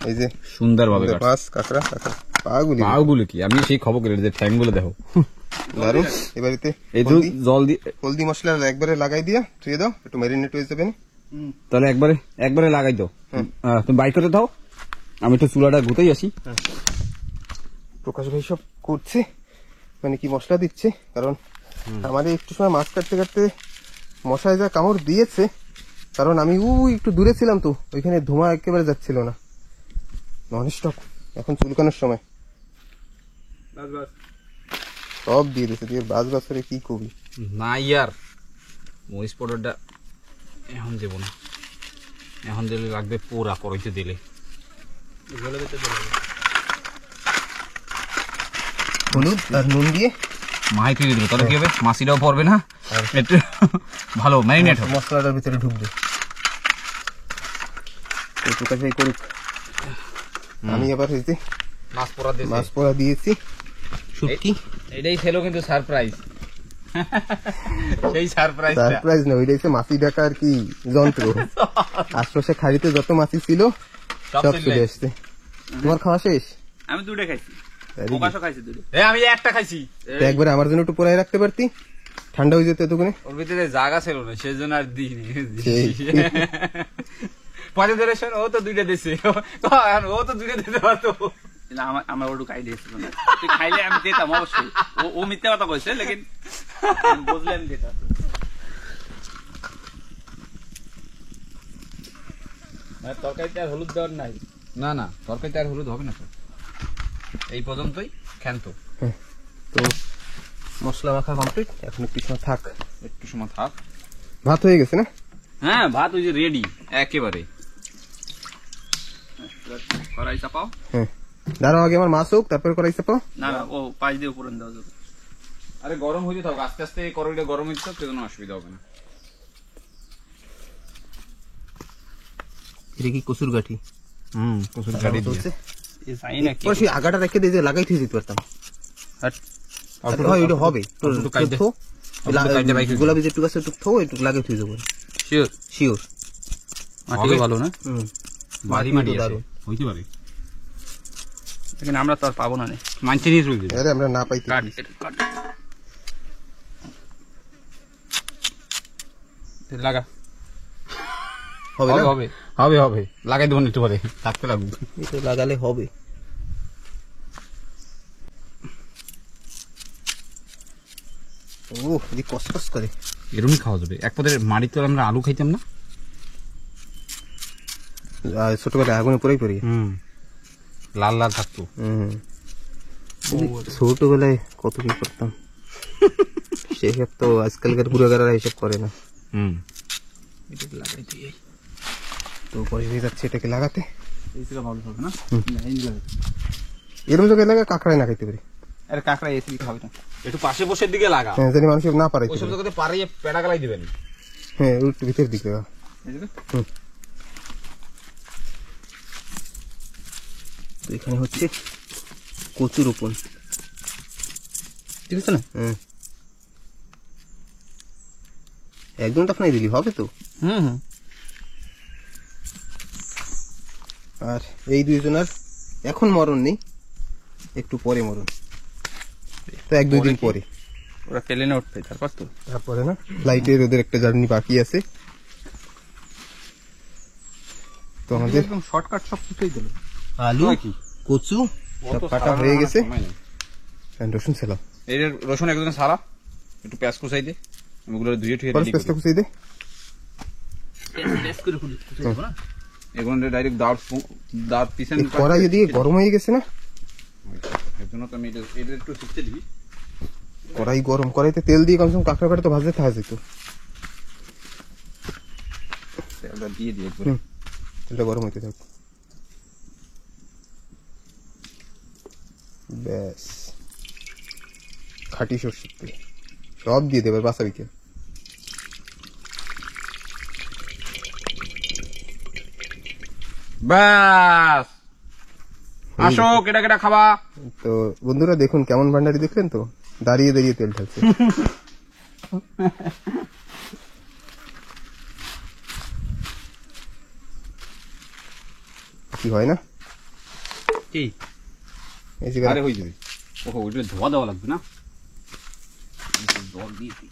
এই যে সুন্দর ভাবে মাছ কাঁকড়া কাঁকড়া পাগুলি পাগুলো কি আমি সেই খবর করে যে ঠ্যাং গুলো দেখো দারুন। এবারেতে এই তো জল দিয়ে হলদি মশলা একবারে লাগাই দিয়া ধুয়ে দাও, একটু ম্যারিনেট হয়ে যাবে না। তাহলে একবারে লাগাই দাও তুমি বাইক করে দাও আমি একটু চুলাটা গুতেই আসি প্রকাশ ভাই সব করছে, মানে কি মশলা দিচ্ছে, কারণ আমাদের একটু সময় মাছ কাটতে কাটতে মশায় যা কামড় দিয়েছে, কারণ আমি একটু দূরে ছিলাম তো ওইখানে ধোঁয়া একেবারে যাচ্ছিল না নন স্টপ। এখন চুলকানোর সময় সব দিয়ে দিয়েছে, দিয়ে বাস বাস করে কি করবি। না ইয়ার মরিচ পাউডারটা এখন দেবো না, এখন দিলে লাগবে পোড়া পড়াইতে দিলে হলুদ আর নুন দিয়ে মাই ফিরে দেবো তাহলে কি হবে মাছিটাও পড়বে না একটু ভালো ম্যারিনেট হবে মশলাটার ভিতরে ঢুকবে। এই প্রকাশ ভাই করুক, আমি আবার হয়েছে মাছ পোড়া দিয়ে মাছ পোড়া দিয়েছি শুটকি। এটাই ছিল কিন্তু সারপ্রাইজ সেই সারপ্রাইজ সারপ্রাইজ না, ওইটা হচ্ছে মাছি ডাকা আর কি যন্ত্র। আশপাশে খাড়িতে যত মাছি ছিল সব চলে আসছে। তোমার খাওয়া শেষ? আমি 2টা খাইছি, Very good. প্রকাশও খাইছে 2টা। আমি একটা খাইছি তো একবারে আমার জন্য একটু পোড়াই রাখতে পারতি, ঠান্ডা হয়ে যেত এতক্ষণে। ওর ভিতরে জায়গা ছিল না সেই জন্য আর দিইনি সেই। পরে ধরে শোন ও তো 2টা দিছে ও তো 2টা দিতে পারতো না আমার ওটু খাই দিয়েছিল না, তুই খাইলে আমি দিতাম অবশ্যই। ও মিথ্যা কথা কইছে, লেকিন বুঝলে আমি দিতাম। তরকারিতে আর হলুদ দেওয়ার নাই, না না তরকারিতে আর হলুদ হবে না তো, এই পর্যন্তই ক্ষান্ত। তো মশলা মাখা কমপ্লিট, এখন একটু সময় থাক। একটু সময় থাক। ভাত হয়ে গেছে না? হ্যাঁ ভাত ওই যে রেডি একেবারে। কড়াই চাপাও। হ্যাঁ দাঁড়াও, আগে আমার মাছ হোক তারপরে করাই চাপাও। না না, ও পাঁচ দিয়ে উপরে দেওয়া যাবে। আরে গরম হইতে থাক আস্তে আস্তে কড়াইটা গরম হইতে থাক, কোনো অসুবিধা হবে না। এটা কি কসুর গাঠি? কসুর গাড়ি দিয়ে চলছে। এ জানি না কি। পরে সেই আগাটা রেখে দিয়ে যে লাগাই থুয়ে দিতে পারতাম। হাট। আচ্ছা, হয় ওইটা হবে তোর অল্প একটু কাইটে- থো, অল্প একটু কাইটে বাইকে গোলাপি যেটুকু আছে একটু থো, একটু লাগাই থুয়ে দেবো শিওর শিওর। মাটিও ভালো না, বাড়ি মাটি মাটি তো আছে দারুণ। হইতে পারে লেকিন আমরা তো আর পাবো না রে। মানছে নিয়ে চলে যাবে। আরে আমরা না পাইতে কাট কাট লাগা। হবে না? হবে হবে হবে লাগাই দেবো না একটু পরে, থাকতে লাগবে। এটা লাগালে হবে। ও এদিকে কসকস করে। এরমই খাওয়া যাবে। এক পদের মাড়ি তো আমরা আলু খাইতাম না, ছোটবেলায় আগুনে পরেই পড়ি। লাল লাল থাকতো। ছোটবেলায় কত কি করতাম, সেসব তো আজকালকার বুড়াগারা হিসেব করে না। এটাকে লাগাই দিয়ে তো পরে হয়ে যাচ্ছে এটাকে লাগাতে। এইটা ভালো হবে না। এরকম জায়গায় লাগা কাঁকড়ায় না খাইতে পারি। আরে কাকড়া এসে খাবে না। একটু পাশে বসে দিকে লাগা, হ্যাঁ জানি মানুষ না পারে। ওইসব জায়গাতে পারিয়ে পেড়া গালাই দিবেন। হ্যাঁ একটু ভিতরের দিকে লাগা। তো এখানে হচ্ছে কচু রোপণ। ঠিক আছে না? হ্যাঁ, 1 ঘন্টা ফোনাই দিলি হবে তো। হুম। আর এই দুইজনের এখন মরণ নেই, একটু পরে মরণ, তো 1-2 দিন পরে। ওরা প্লেনে উঠবে তারপর তো। তারপরে না ফ্লাইটের ওদের একটা জার্নি বাকি আছে, তো আমাদের একদম শর্টকাট সব কিছুই দিল। আলু কি কচু সব কাটা হয়ে গেছে। আর রসুন ছেলাম, এই যে রসুন একদম সারা, একটু পেঁয়াজ কুচাই দে, ওগুলো ধুয়ে টুয়ে পরে রেডি পেস্তা কুচিয়ে দে। এগুলো ডাইরেক্ট দাঁত পিছন এই কড়াই এদিকে গরম হয়ে গেছে না, এর জন্য তো আমি এটা একটু শিখতে দিবি। কড়াই গরম, কড়াইতে তেল দিয়ে কমসে কম কাঁকড়া কাটা তো ভাজতে থাকা যেত। তেলটা দিয়ে দিই একবার। হুম, তেলটা গরম হইতে থাক। ব্যাস, খাঁটি সর্ষের তেল সব দিয়ে দেবে বাসাবিকে। ব্যাস, আসো কেটা কেটা খাবা। তো বন্ধুরা দেখুন কেমন ভান্ডারি, দেখলেন তো, দাঁড়িয়ে দাঁড়িয়ে তেল ঢালছে। কি হয় না কি এই যে আরে হয়ে যাবে। ওহো, ওইটা ধোয়া দেওয়া লাগবে না, জল দিয়েছি।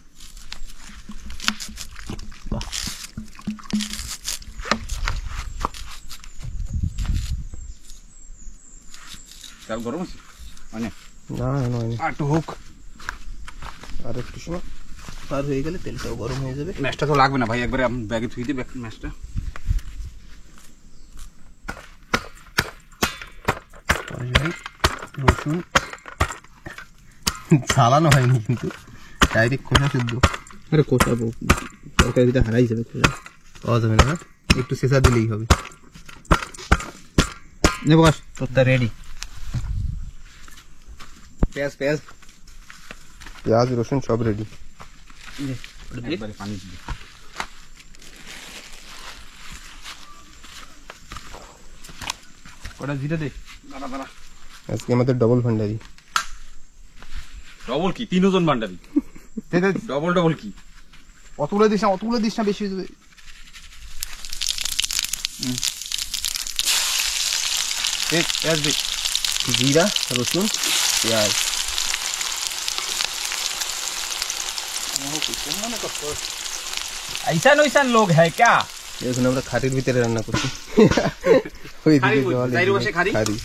তেল গরম আছে অনেক, না নয়, আর একটু হোক। আর একটু সময় পার হয়ে গেলে তেলটাও গরম হয়ে যাবে। ম্যাশটা তো লাগবে না ভাই, একবারে আমি ব্যাগে ধুই দিই ম্যাশটা। রসুন ঝালানো হয়নি কিন্তু, ডাইরেক্ট খোসা শুদ্ধ। আরে কোথাবো, তরকারিটা হারাই যাবে, পাওয়া যাবে না, একটু শেষা দিলেই হবে। নে বস, তোরটা রেডি। পেঁয়াজ পেঁয়াজ পেঁয়াজ রসুন সব রেডি। একবারে পানি দিবি। ওটা জিরে দে। দাঁড়া দাঁড়া, আজকে আমাদের ডবল ভান্ডারি। ডবল কি? 3 ওজন ভান্ডারি। ডবল ডবল কি? অতগুলো দিস না, বেশি হয়ে যাবে। পেঁয়াজ দে। জিরা রসুন পেঁয়াজ। ऐसा वैसा लोग है क्या? এখন আমরা খাটির ভিতরে রান্না করছি। ওই খাড়ি দিকে বলছি, জল, দাইরে বসে খাড়ি? খাড়ি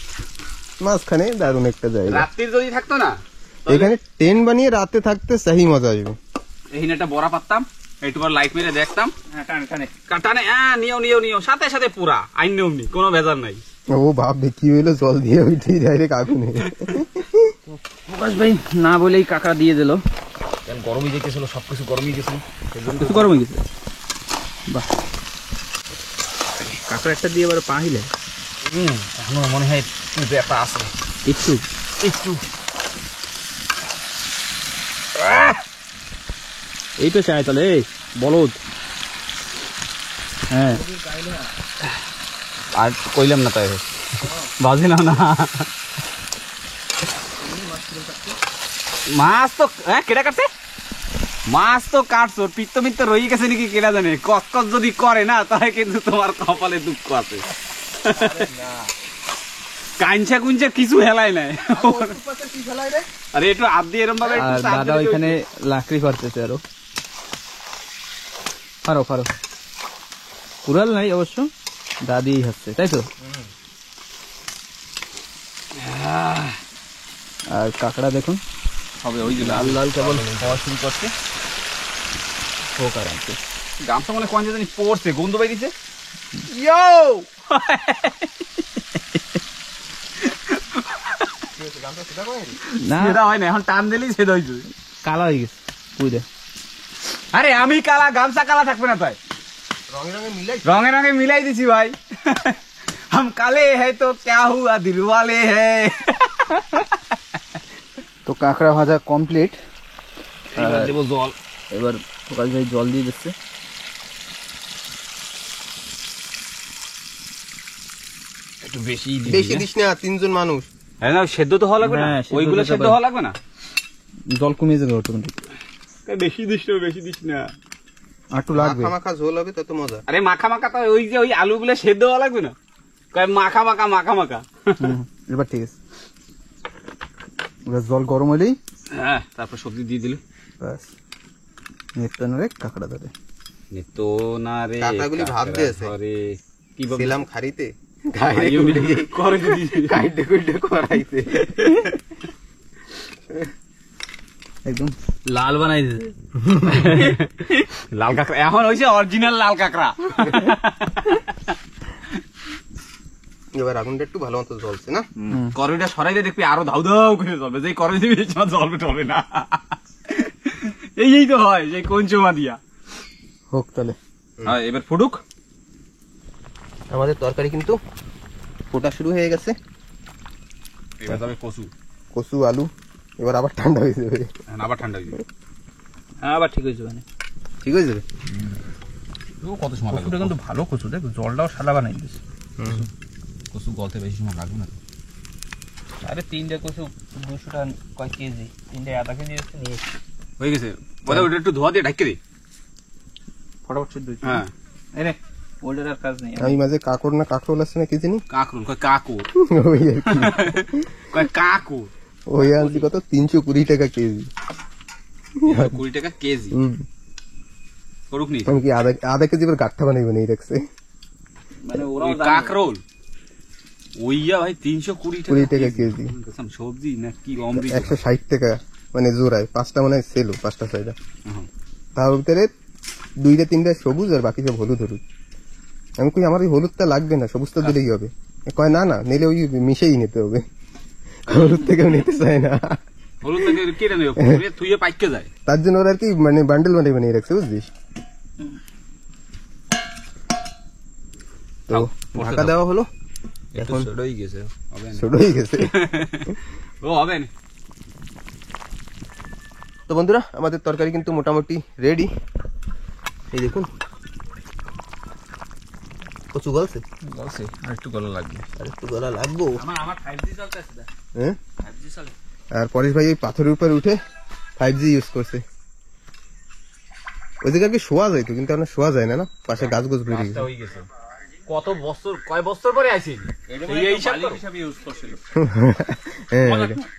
মাঝখানে দারুণ একটা জায়গা। রাত্রির যদি থাকতো না, এখানে টেন্ট বানিয়ে রাতে থাকতে সেই মজা আসবে। এই একটা বড়া পাততাম, একটু লাইট মেরে দেখতাম, হ্যাঁ, টানে টানে টানে নিও সাথে সাথে পুরা আইন নিয়মনি, কোনো ভেজাল নাই। ও ভাববে কি হইলো, জল দিয়ে উঠি ডাইরেক্ট আগুনে। প্রকাশ ভাই না বলেই কাঁকড়া দিয়ে দিল। তেল গরম হয়ে গেছিল, সবকিছু গরম হয়ে গেছিল, কিছু গরম হয়ে গেছে। বাহ, কাঁকড়া একটা দিয়ে এবার পা হিলে এখনো মনে হয় ব্যাপার আছে একটু একটু। এই তো চাই তাহলে, এই বলদ। হ্যাঁ, আর কইলাম না তাই বাজি না না। মাছ তো কেটে কাটছে, মাছ তো কাটছো, পিত্ত মিত্ত রয়ে গেছে নাকি কেটা জানে। কসকস যদি করে না, তাহলে কিন্তু তোমার কপালে দুঃখ আছে। কাঞ্চা কুঞ্চা কিছু হেলাই নাই। আরে একটু হাত দিয়ে এরম ভাবে একটু আর চাপ দাদা দিলে ওইখানে লাকড়ি পারতেছে আরো। পারো পারো, কুড়াল নাই অবশ্য, দাদি হচ্ছে, তাই তো। আর কাঁকড়া দেখুন হবে, ওই যে লাল লাল কেবল হওয়া শুরু করছে। হোক আর আছে, গামছা মনে কোন জানি পড়ছে, গন্ধ পাই দিছে। ইয়ো না সেটা হয় না, এখন টান দিলেই সেটা হয়েছে। কালা হয়ে গেছে বুঝলে। আরে আমি কালা, গামছা কালা থাকবে না তাই, রঙে রঙে মিলাই দিছি ভাই। हम काले है तो क्या हुआ, दिल वाले है। তো কাঁকড়া ভাজা কমপ্লিট। দেবো জল, এবার প্রকাশ ভাই জল দিয়ে দিচ্ছে। একটু বেশি বেশি দিস না, 3 জন মানুষ। হ্যাঁ না সেদ্ধ তো হওয়া লাগবে না, হ্যাঁ, সেদ্ধ ওইগুলো দিতে সেদ্ধ হবে। হওয়া লাগবে না। জল কমিয়ে যাবে অটোমেটিক। বেশি দিস না, বেশি দিস না। আর একটু লাগবে। মাখা মাখা ঝোল হবে তত মজা। আরে মাখা মাখা তো ওই যে ওই আলুগুলো সেদ্ধ হওয়া লাগবে না, কয় মাখা মাখা মাখা মাখা। এবার ঠিক আছে, এবার জল গরম হলেই হ্যাঁ তারপর সবজি দিয়ে দিলে ব্যাস নেটটা নড়ে কাঁকড়া ধরে। নিত না রে কাঁকড়াগুলি ভাপ দিয়েছে। ধরে কি বলবো? ছিলাম খারিতে করে দিয়েছি। কাইটে কুইটে করাইতে। একদম লাল বানাই দিতে। লাল কাঁকড়া এখন হয়েছে অরিজিনাল লাল কাঁকড়া। এবার আগুনটা একটু ভালো মতো জ্বলছে না? করবিটা সরাইলে দেখবি আরো ধাউ ধাউ করে জ্বলবে, যেই করবি দিবি জলবে টলবে না। এই তো হয় সেই কঞ্চমা দিয়া। হোক তাহলে। হ্যাঁ এবার ফুটুক। আমাদের তরকারি কিন্তু ফোটা শুরু হয়ে গেছে। এবার যাবে কচু, কচু আলু এবার আবার ঠান্ডা হয়ে যাবে। আবার ঠান্ডা হয়ে যাবে। হ্যাঁ আবার ঠিক হয়েছে মানে। ঠিক হয়ে যাবে। কত সময় লাগবে? কচুটা কিন্তু ভালো কচু, দেখ জলটাও সাদা বানাই দিয়েছে। কচু গলতে বেশি সময় লাগবে না। আরে 3টা কচু 200 টাকা কয় কেজি, 3টা আধা কেজি আছে নিয়ে এসেছি। হয়ে গেছে, বলে ওটা একটু ধোয়া দিয়ে ঢাকি দে। ফটাফট শুদ্ধ হয়েছে। হ্যাঁ এই রে ওটার আর কাজ নেই। আমি মাঝে কাকড় না কাকরোল আছে না কি জানি কাকুর কয় কাকুর ওই আর কি। কয় কাকুর ওই আনছি কত 320 টাকা কেজি। 20 টাকা কেজি। করুক নি আমি কি আধা কেজি এবার গাঠা বানাইবে না এই রাখছে মানে ওরা ওই কাকরোল ওইয়া ভাই 320 20 টাকা কেজি। কসম সবজি না কি অমৃত। 160 টাকা মানে জোড়ায় 5টা মনে হয় সেল 5টা 6টা। তার ভিতরে 2টা 3টা সবুজ আর বাকি সব হলুদ হলুদ। আমি কই আমার ওই হলুদটা লাগবে না, সবুজটা দিলেই হবে। কয় না না নিলে ওই মিশেই নিতে হবে, হলুদ থেকেও নিতে চায় না। হলুদ থেকে কেটে নেবে থুইয়ে পাইকে যায়। তার জন্য ওরা আর কি মানে বান্ডেল বান্ডেল বানিয়ে রাখছে বুঝছিস। তো ঢাকা দেওয়া হলো, এখন ছোট হয়ে গেছে, হবে না ছোট হয়ে গেছে। ও হবে না। তো বন্ধুরা আমাদের তরকারি কিন্তু মোটামুটি রেডি। এই দেখুন কচু গলছে, বলছে আর একটু গলা লাগবে। আর একটু গলা লাগবো। আমার 5G চলতেছে দা। হ্যাঁ 5G চলে। আর পরেশ ভাই ওই পাথরের উপর উঠে 5G ইউজ করছে। ওই জায়গায় কি শোয়া যাইতো কিন্তু এখন শোয়া যায় না, না পাশে গাছ গোছ বেরিয়ে কাজটা গেছে। হয়ে গেছে। কত বছর কয় বছর পরে আইছিস এটা এই হিসাব বালি করো। হিসাবে ইউজ করছিল। হ্যাঁ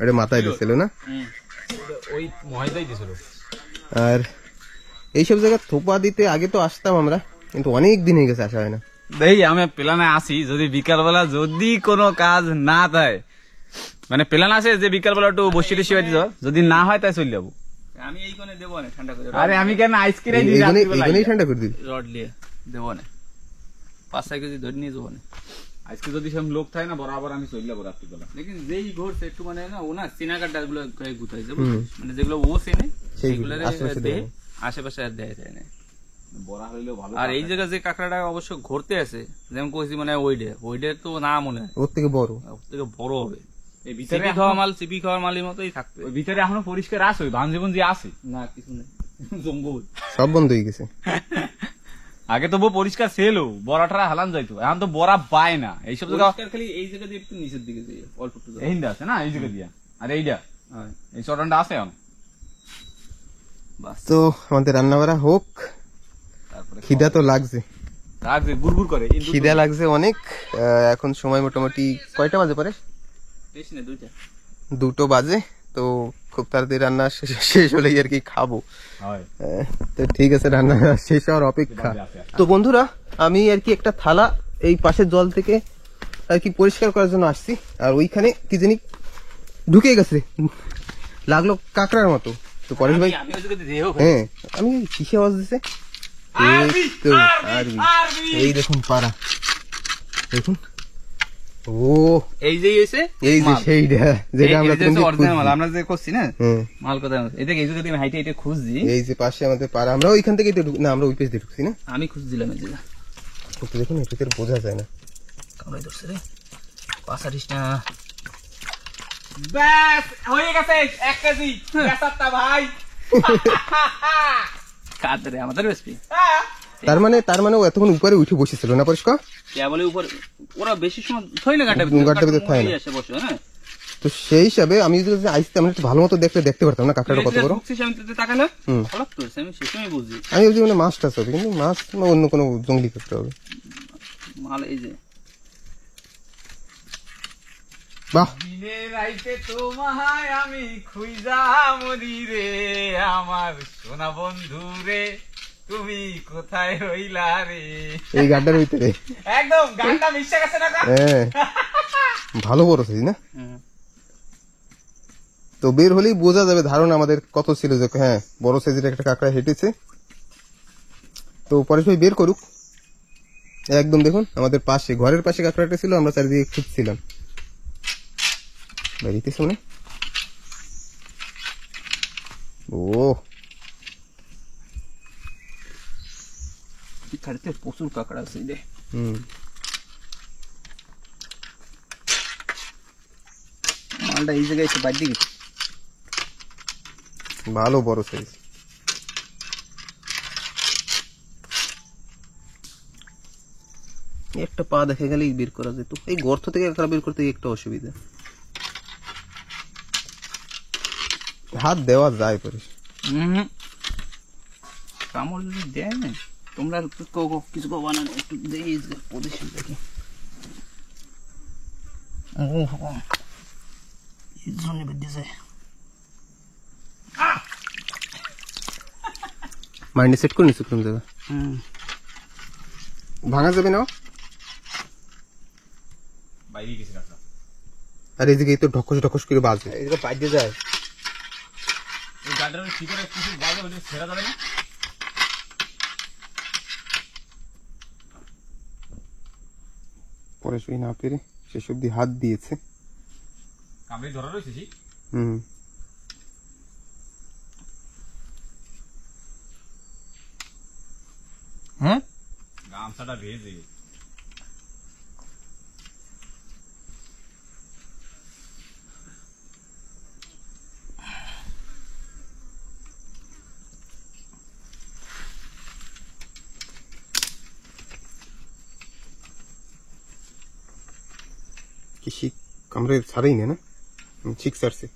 ওটা মাথায় দিচ্ছিল না। ওই মহিলাই দিছিল। আর এইসব জায়গা থোপা দিতে আগে তো আসতাম আমরা, কিন্তু অনেক দিন হয়ে গেছে আসা হয় না। দেখি আমি প্ল্যানে আসি, যদি বিকালবেলা যদি কোনো কাজ না দেয়, মানে প্ল্যান আছে যে বিকালবেলা একটু বসে টসে বাড়ি যাও, যদি না হয় তাই চলে যাবো। আমি এই কোণে দেবো না ঠান্ডা করে। আরে আমি কেন আইসক্রিম এইখানেই ঠান্ডা করে দিবি। রড নিয়ে দেবো না। 5-6 কেজি ধরে নিয়ে যাবো না। আজকে যদি সব লোক থাকে না বরাবর আমি চলে যাবো রাত্রিবেলা। लेकिन যেই ঘরছে একটু মানে না ও না সিনাকাটা গুলো কয়েক গুতাইছে মানে যেগুলো ও চেনে সেগুলো আশেপাশে দেয়, দেয়। আশেপাশে আর দেয় না। বড়া হইলেও ভালো। আর এই জায়গায় যে কাঁকড়াটা অবশ্য ঘুরতে আছে যেমন কইছি মানে ওইডে তো না মনে হয় ওর থেকে বড়। ওর থেকে বড় হবে। এই ভিতরে চিপি খাওয়ার মালের মতোই থাকবে। ওই ভিতরে এখনো পরিষ্কার আছে, ওই ভাঞ্জি যে আছে না কিছু নেই জঙ্গল। সব বন্ধ হয়ে গেছে। আগে তো বউ পরিষ্কার ছিল, বড়াটা হালান যাইতো, এখন তো বড়া পায় না। এইসব জায়গা পরিষ্কার খালি এই জায়গা দিয়ে একটু নিচের দিকে যাই অল্প একটু যাও। এইটা আছে না এই জায়গা দিয়া, আর এইটা হ্যাঁ এই চটনটা আছে এখন। বাস তো আমাদের রান্না বাড়া হোক, তারপরে খিদা তো লাগছে, রাখছে গুড়গুড় করে ইন্দুর খিদা লাগছে অনেক। এখন সময় মোটামুটি কয়টা বাজে পরে? বেশি না 2টা 2টো বাজে। তো খুব তাড়াতাড়ি রান্না শেষ হলেই আর কি খাবো। হয়। তো ঠিক আছে, রান্না শেষ হওয়ার অপেক্ষা। তো বন্ধুরা আমি আর কি একটা থালা এই পাশের জল থেকে আর কি পরিষ্কার করার জন্য আসছি, আর ওইখানে কি জানি ঢুকে গেছে, লাগলো কাঁকড়ার মতো। তো পরেশ ভাই আমি ওই জায়গা দিয়ে দেও হ্যাঁ আমি কিসে আওয়াজ দিছে? এই তো আরবি। এই দেখুন পাড়া, দেখুন ও এই যে এসে এই যে সেইটা যেটা আমরা কিন্তু অরিজিনাল মাল খুঁজছি। আমরা যে করছি না হ্যাঁ, মাল কোথায় এই দেখ এই জায়গা দিয়ে আমি হাইটে হাইটে খুঁজছি। এই যে পাশে আমাদের পাড়া, আমরা ওইখান থেকে না আমরা ওই পেজ দিয়ে ঢুকছি না, আমি খুঁজছিলাম এই জায়গা কিন্তু দেখুন এর ভিতরে বোঝা যায় না। কামড়াই ধরছে রে 35টা ব্যাস হয়ে গেছে 1 কেজি বেচারটা ভাই। কাদের আমাদের রেসিপি তার মানে ও এতক্ষণ উপরে উঠে বসেছিল না পরিষ্কার। কে বলে উপর ওরা বেশি সময় থই না গাটা গাঁটটার ভিতরে থাকে না। এসে বসে হ্যাঁ তো সেই হিসাবে আমি যদি আইসতে আমরা একটু ভালো মতো দেখতে পারতাম না কাঁকড়াটা কত বড়। ঢুকছিস, আমি তো তাকালে হুম। হঠাৎ করেছে, আমি সে সময় বুঝি আমি ভাবছি মানে মাছ টাছ হবে, কিন্তু মাছ না অন্য কোনো জঙ্গলি কাঁকড়া হবে। মাল এই যে বাহ, দিনে রাইতে তোমায় আমি খুঁজা মরি রে, আমার সোনা বন্ধু রে, তুমি কোথায় রইলা রে। এই গাড্ডার ভিতরে একদম গানটা মিশে গেছে না গা? হ্যাঁ, ভালো বড় সাইজ না? হুম। তো বের হলেই বোঝা যাবে ধারণা আমাদের কত ছিল, যে হ্যাঁ বড় সাইজের একটা কাঁকড়া হেঁটেছে। তো পরেশ ভাই বের করুক। একদম দেখুন আমাদের পাশে, ঘরের পাশে কাঁকড়াটা ছিল, আমরা চারিদিকে খুঁজছিলাম। বেরিয়েছে মনে। ও খাড়িতে প্রচুর কাঁকড়া আছে রে। হুম, মালটা এই জায়গায় এসে বাড়ি গেছে। ভালো বড় সাইজ। একটা পা দেখে গেলেই বের করা যেত। এই গর্ত থেকে কাঁকড়া বের করতে একটা অসুবিধা, হাত দেওয়া যায় পরে। কামড় যদি দেয় না, তোমরা কিছু বানানো একটু দেখি পজিশন দেখি। মাইন্ডে সেট করে নিচ্ছি কোন জায়গা ভাঙা যাবে না। বাইরে গেছে কাঁকড়া। আর এই দিকে তো ঢকস ঢকস করে বাজে, এটা বাইরে যায়। এই গাড্ডার শিকড়ে কিছু বাজে হলে ছেড়া যাবে না। পরে শুই না পেরে শেষ অব্দি হাত দিয়েছে। কামড়ে ধরা রয়েছে জি। হুম, হ্যাঁ গামছাটা ভেজে কিসি কামড়ে ছাড়াই না, ঠিক ছাড়ছে।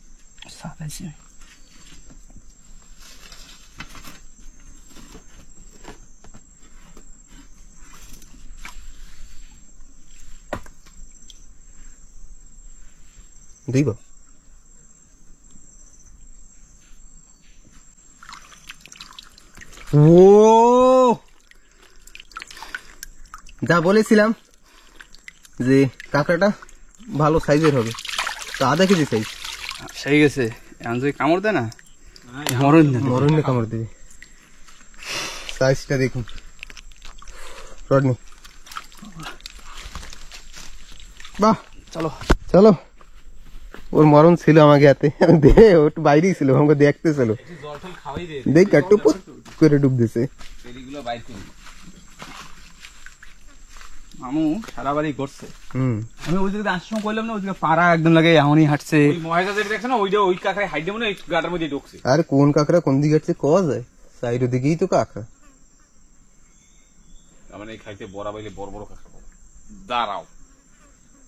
সাতাইছে দিব ও যা বলেছিলাম যে কাঁকড়াটা ভালো সাইজের হবে, তো আধা কেজি সাইজ। সেই গেছে। এখন যদি কামড় দেয় না, মরণ না। মরণে কামড় দেবে। সাইজটা দেখুন রডনি। বাহ, চলো চলো। ওর মরণ ছিল আমাকে হাতে, দে ও একটু বাইরেই ছিল, আমাকে দেখতে ছিল, জল টল খাওয়াই দে, দেখ একটু করে ডুব দিছে। পেরিগুলো বাইর করি। মামু সারা বাড়ি করছে। হুম, আমি ওই দিকে আসার সময় করলাম না, ওই দিকে পাড়া একদম লাগে এমনই হাঁটছে। ওই মহেশা যেটা দেখছো না, ওইটা ওই কাঁকড়ায় হাইডে মনে হয় গাটার মধ্যে ঢুকছে। আর কোন কাঁকড়া কোন দিকে আছে কওয়া যায়? সাইডের দিকেই তো কাঁকড়া। তার মানে এই খাইতে বড় বাইলে বড় বড় কাঁকড়া পাবো। দাঁড়াও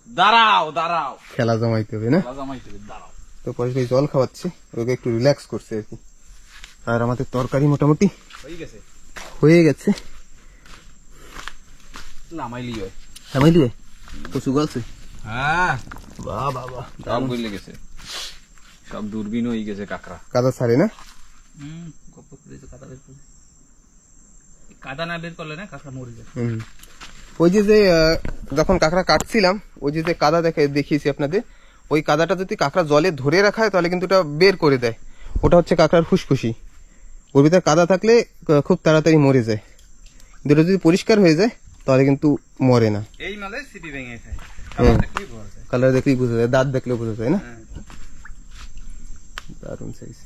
দাঁড়াও দাঁড়াও, খেলা জমাইতে হবে না। খেলা জমাইতে হবে, দাঁড়াও। তো পরে ভাই জল খাওয়াচ্ছে, ওকে একটু রিল্যাক্স করছে আর কি। আর আমাদের তরকারি মোটামুটি হয়ে গেছে, হয়ে গেছে। নামাইলি হয়। নামাই দিবে কচু গাছে। হ্যাঁ বাহ বাহ বাহ, সব গলে গেছে, সব দূরবীন হয়ে গেছে কাঁকড়া। কাদা ছাড়ে না। কাদা না বের করলে না কাঁকড়া মরে যায়। হুম, ওই যে যখন কাঁকড়া কাটছিলাম, ওই যে কাদা দেখিয়েছি আপনাদের, ওই কাদাটা যদি কাঁকড়া জলে ধরে রাখা হয় তাহলে কিন্তু ওটা বের করে দেয়। ওটা হচ্ছে কাঁকড়ার ফুসফুসি। ওর ভিতরে কাদা থাকলে খুব তাড়াতাড়ি মরে যায়, কিন্তু ওটা যদি পরিষ্কার হয়ে যায় তাহলে কিন্তু মরে না। এই মালে সিপি ভেঙে খায়, হ্যাঁ, কালার দেখলেই বোঝা যায়, দাঁত দেখলেও বোঝা যায় না। দারুণ সাইজ।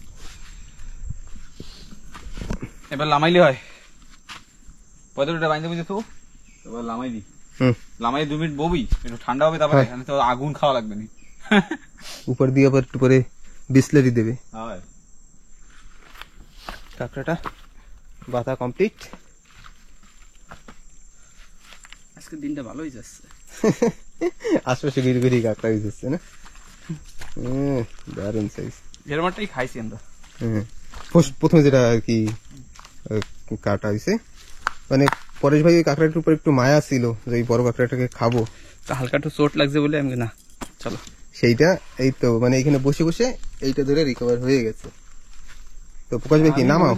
এবার লামাইলি হয়, পয়দাটা বাইন্দে বুঝে তো এবার লামাই দি। হুম, লামাই 2 মিনিট ববি, একটু ঠান্ডা হবে, তারপরে এখানে তো আগুন খাওয়া লাগবে না। উপর দিয়ে আবার একটু পরে বিসলেরি দেবে। হয় কাঁকড়াটা বাতা কমপ্লিট। আজকে দিনটা ভালোই যাচ্ছে। আশপাশে ঘিরে ঘিরে কাঁকড়া হয়ে যাচ্ছে না। দারুণ সাইজ। এর মাঠটাই খাইছি আমরা। প্রথমে যেটা আর কি কাটা হয়েছে, মানে পরেশ ভাই ওই কাঁকড়াটার উপর একটু মায়া ছিল যে এই বড় কাঁকড়াটাকে খাবো, তো হালকা একটু চোট লাগছে বলে আমি না চলো সেইটা এই তো মানে এখানে বসে বসে এইটা ধরে রিকভার হয়ে গেছে। তো প্রকাশ ভাই কি নামাও,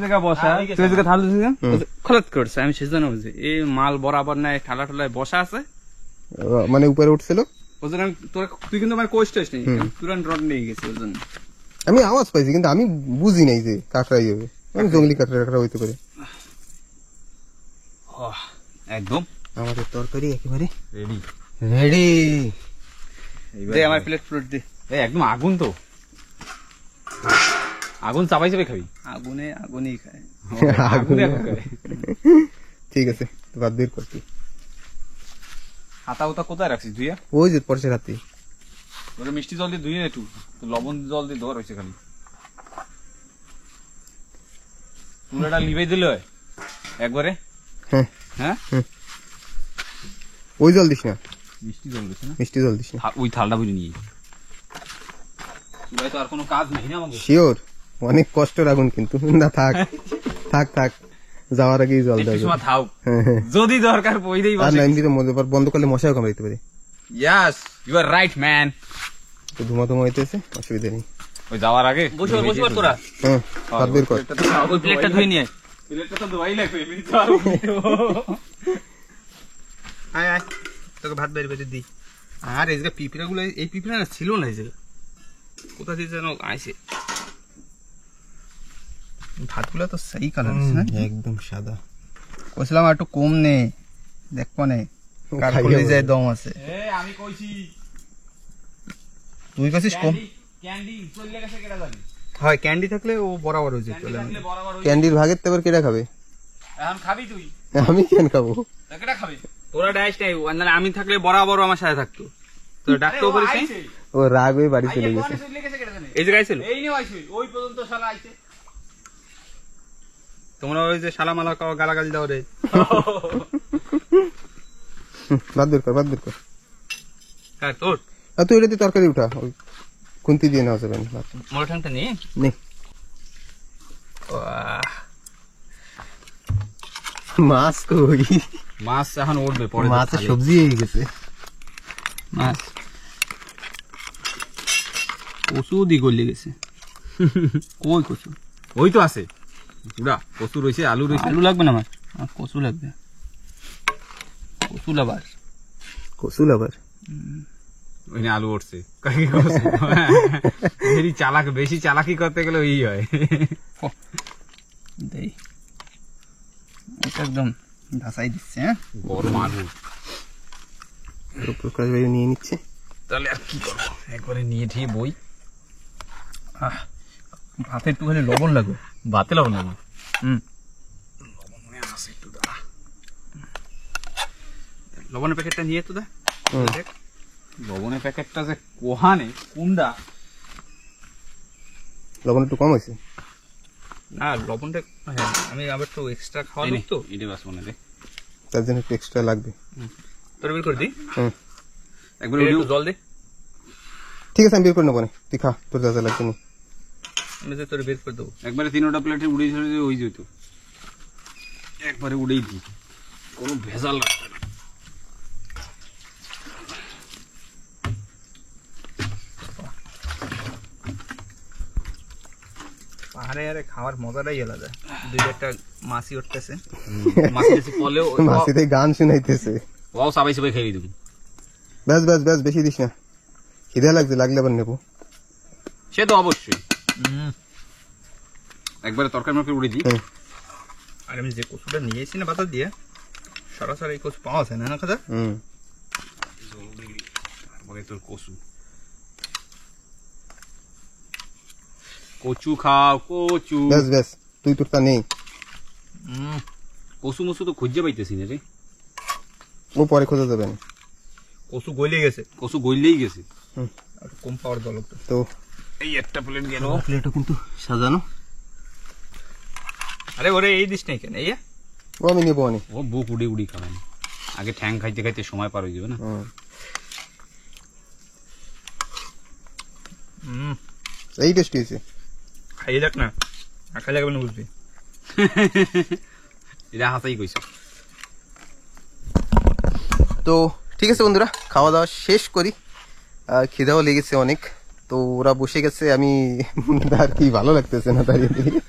খলত করছে আমি সেজন্য বুঝি এই মাল বরাবর নাই ঠালা ঠালায় বসা আছে মানে উপরে উঠছিল, ওই জন্য তুই কিন্তু আমার কোচ টেস্ট নেই তুরান রড নিয়ে গেছি ওই জন্য। আমি আওয়াজ পাইছি কিন্তু আমি বুঝি নাই যে কাঁকড়াই হবে, মানে জঙ্গলি কাঁকড়া হইতে পারে। একদম আমাদের তরকারি একেবারে রেডি রেডি। দে আমার প্লেট প্লেট দে। একদম আগুন তো, আগুন চাপাই চাপাই খাবি। আগুনেই খায়। আগুনে আগুন খাবে। ঠিক আছে, ভাত বের করছি। হাতা উতা কোথায় রাখছিস ধুইয়া? ওই যে পরশের হাতে। ওটা মিষ্টি জল দিয়ে ধুয়ে একটু লবণ জল দিয়ে ধোয়া রয়েছে খালি। চুলাটা লিভাই দিলে হয় একবারে। হ্যাঁ হ্যাঁ ওই জল দিস না, মিষ্টি জল দিচ্ছে না, মিষ্টি জল দিস না। ওই থালটা বুঝে নিয়ে চুলায় তো আর কোনো কাজ নেই না আমাকে। শিওর অনেক কষ্টের আগুন কিন্তু। না থাক থাক থাক, যাওয়ার আগেই জল দেয়। থাও যদি দরকার পড়েই আর বসে। না এমনিতে বন্ধ করলে মশাও কামড়াইতে পারে। Yes you are right man. তো ধুমা ধুমা হইতেছে, অসুবিধা নেই। ওই যাওয়ার আগে বসে তোরা হ্যাঁ ভাত বের কর। ওই প্লেটটা ধুয়ে নিয়ে প্লেটটা তো ধোয়াই লাগবে এমনি তো আর আয় আয় তোকে ভাত বের বের দিই। আর এই যে পিঁপড়া গুলো এই পিঁপড়া না ছিল না, এই যে কোথা থেকে যেন আইছে। ভাতগুলো তো সেই কালার একদম সাদা। কইছিলাম একটু কম নে দেখবো নে কার কলিজায় দম আছে। আমি কইছি তুই কাছিস কম ক্যান্ডি চলে গেছে কেডা জানি। হয় ক্যান্ডি থাকলে ও বরাবর হয়ে যেত। থাকলে বরাবর হই। ক্যান্ডির ভাগের তো এবার কেটা খাবে? এখন খাবি তুই? আমি কেন খাবো? কেডা খাবি? তোরা ডাইস নাই, মানে আমি থাকলে বরাবর আমার সাথে থাকতো। তোর ডাকতেও পারিস নি। ও রাগ হয়ে বাড়ি চলে গেছে। চলে গেছে কেডা জানি। এই জায়গায় ছিল এই নিয়ে আইছে ওই পর্যন্ত শালা আইছে। তোমরা ওই যে শালা মালা গালাগালি দাও রে। ভাত বের কর, ভাত বের কর। হ্যাঁ তোর আর তুই এটাতে তরকারি উঠা, ওই খুন্তি দিয়ে নেওয়া যাবে না ভাত। মোটা ঠাংটা নিয়ে নে মাছ কই? মাছ এখন উঠবে পরে। মাছের সবজি হয়ে গেছে। মাছ কচু দি গলি গেছে। কই কচু? ওই তো আছে পুরা কচু রয়েছে, আলু রয়েছে। আলু লাগবে না আমার, কচু লাগবে। কচু লাবার কচু আবার ওই আলু উঠছে। ভেরি চালাক, বেশি চালাকি করতে গেলে ওই হয়। দেই এটা একদম ধাসাই দিচ্ছে। হ্যাঁ গরম আলু। প্রকাশ ভাই নিয়ে নিচ্ছে। তাহলে আর কি করবো, একবারে নিয়ে ঠিয়ে বই। ভাতে একটু খালি লবণ লাগবে। ভাতে লবণ লাগবে। লবণের প্যাকেটটা নিয়ে তো দা। লবণের প্যাকেটটা যে কোহানে কুন্ডা। লবণ একটু কম হয়েছে। না লবণটা হ্যাঁ আমি আবার তো এক্সট্রা খাওয়া লোক তো, এটা বাস মনে রে, তার জন্য একটু এক্সট্রা লাগবে। তোর বের করে দিই। একবারে একটু জল দে। ঠিক আছে আমি বের করে নেবো না, তুই খা, তোর যা যা লাগবে না। আমি যে তোর বের করে দেবো। একবারে 3টা প্লেটে উড়ে ঝরে ওই যেত, একবারে উড়েই দিই, কোনো ভেজাল লাগবে না। পাহাড়ে আরে খাওয়ার মজাটাই আলাদা। দুই একটা মাছি উঠতেছে, মাছি এসে পলেও মাসিতে গান শুনাইতেছে। ওয়াও সবাই সবাই খেয়ে দিবি। ব্যাস ব্যাস ব্যাস, বেশি দিস না, খিদে লাগছে, লাগলে আবার নেবো। সে তো অবশ্যই একবারে তরকারি মরকারি উড়ে দিই। আর আমি যে কচুটা নিয়েছি না পাতা দিয়ে, সরাসরি কচু পাওয়া যায় না না খাদা। তারপরে তোর কচু, কচু খাও কচু। ব্যাস ব্যাস, তুই তোরটা নেই। কচু মচু তো খুঁজে পাইতেছি না রে। ও পরে খোঁজা যাবে না। কচু গলে গেছে, কচু গইলেই গেছে। আর কম পাওয়ার দল তো এই একটা প্লেট গেল। প্লেটও কিন্তু সাজানো। আরে ওরে এই দিস নাই কেন? এই ও আমি নেবো অনেক। ও বুক উড়ে উড়ি খাবেন, আগে ঠ্যাং খাইতে খাইতে সময় পার হয়ে যাবে না। এই টেস্টি হয়েছে। খাইয়ে দেখ না, আর খাইলে কেমন বুঝবি। এটা হাসাই কইছো। তো ঠিক আছে বন্ধুরা, খাওয়া দাওয়া শেষ করি, খিদাও লেগেছে অনেক। তো ওরা বসে গেছে, আমি আর কি ভালো লাগতেছে না দাঁড়িয়ে দাঁড়িয়ে।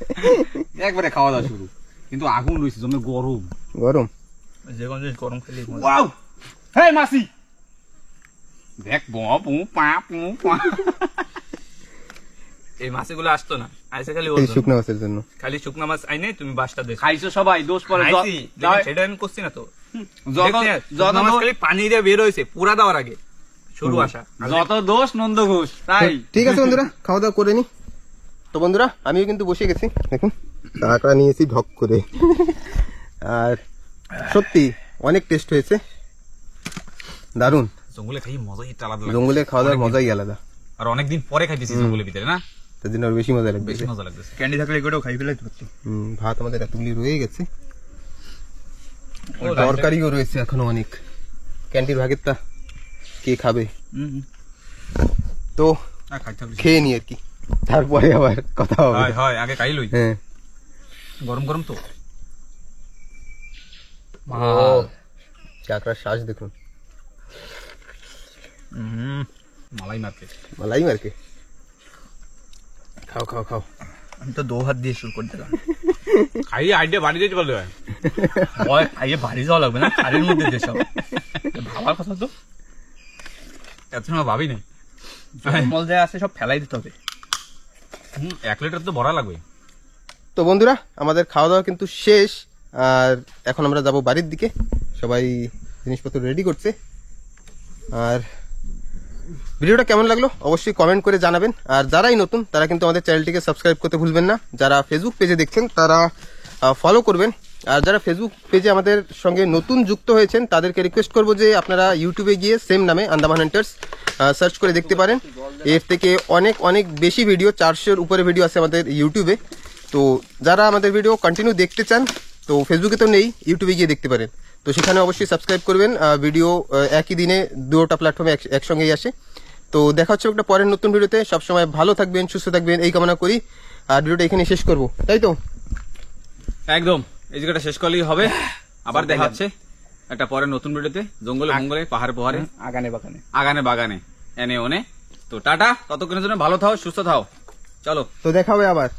একবারে খাওয়া দাওয়া শুরু, কিন্তু আগুন রয়েছে জমে গরম। গরম যে কোনো জিনিস গরম খেলে ওয়াও, হে মাসি দেখ ব পু পা পু পা। এই মাছগুলো আসতো না, আইসে খালি এই শুকনো মাছের জন্য। খালি শুকনা মাছ আইনে তুমি বাসটা দেখ। খাইছো সবাই, দোষ পরে খাইছি, লেকিন সেটা আমি করছি না তো। যত যত মাছ খালি পানি দিয়ে বের হয়েছে পুরা দেওয়ার আগে শুরু আসা। যত দোষ নন্দ ঘোষ, তাই ঠিক আছে বন্ধুরা, খাওয়া দাওয়া করে নি। তো বন্ধুরা আমিও কিন্তু বসে গেছি, দেখুন কাঁকড়া নিয়েছি ঢক করে। আর সত্যি অনেক টেস্ট হয়েছে, দারুন। জঙ্গলে খাই মজাই একটা আলাদা লাগে। জঙ্গলে খাওয়া দাওয়ার মজাই আলাদা, আর অনেকদিন পরে খাইতেছি জঙ্গলের ভিতরে, না তার জন্য আরো বেশি মজা লাগবে। বেশি মজা লাগতেছে। ক্যান্ডি থাকলে এগুলোও খাই ফেলাইতে পারছি। ভাত আমাদের এতগুলি রয়ে গেছে, তরকারিও রয়েছে এখনো অনেক। ক্যান্টির ভাগেরটা কে খাবে? তো খাইতে হবে। খেয়ে নি আর কি, তারপরে আবার কথা হবে। হয় হয়, আগে খাই লই। হ্যাঁ, গরম গরম তো। কাঁকড়ার শ্বাস দেখুন, মালাই মার্কেট। মালাই মারকে। খাও খাও খাও। আমি তো 2 হাত দিয়ে শুরু করে দিলাম। খাইয়ে আইডিয়া বাড়ি দিতে পারলে হয়। ভয় খাইয়ে বাড়ি যাওয়া লাগবে না, খাড়ির মধ্যে দিয়ে সব ভাবার কথা তো। এত সময় ভাবি নাই। মল যা আছে সব ফেলাই দিতে হবে। 1 লিটার তো ভরা লাগবে। তো বন্ধুরা আমাদের খাওয়া দাওয়া কিন্তু শেষ, আর এখন আমরা যাব বাড়ির দিকে। সবাই জিনিসপত্র রেডি করছে। আর ভিডিওটা কেমন লাগলো অবশ্যই কমেন্ট করে জানাবেন। আর যারাই নতুন তারা কিন্তু আমাদের চ্যানেলটিকে সাবস্ক্রাইব করতে ভুলবেন না। যারা ফেসবুক পেজে দেখছেন তারা ফলো করবেন। আর যারা ফেসবুক পেজে আমাদের সঙ্গে নতুন যুক্ত হয়েছেন তাদেরকে রিকোয়েস্ট করবো যে আপনারা ইউটিউবে গিয়ে সেম নামে আন্দামান হান্টার্স সার্চ করে দেখতে পারেন। এর থেকে অনেক অনেক বেশি ভিডিও, 400-এর উপরে ভিডিও আছে আমাদের ইউটিউবে। তো যারা আমাদের ভিডিও কন্টিনিউ দেখতে চান তো ফেসবুকে তো নেই, ইউটিউবে গিয়ে দেখতে পারেন। তো সেখানে অবশ্যই সাবস্ক্রাইব করবেন। ভিডিও একই দিনে 2টা প্ল্যাটফর্মে একসঙ্গেই আসে। তো দেখা হচ্ছে একটা পরের নতুন ভিডিওতে। সবসময় ভালো থাকবেন, সুস্থ থাকবেন এই কামনা করি। আর ভিডিওটা এখানে শেষ করবো, তাই তো? একদম এই জায়গাটা শেষ করলেই হবে। আবার দেখা হচ্ছে একটা পরে নতুন ভিডিওতে, জঙ্গলে মঙ্গলে, পাহাড়ে পাহাড়ে, আগানে বাগানে, আগানে বাগানে, এনে ওনে। তো টাটা, ততক্ষণের জন্য ভালো থাও, সুস্থ থাও। চলো, তো দেখা হবে আবার।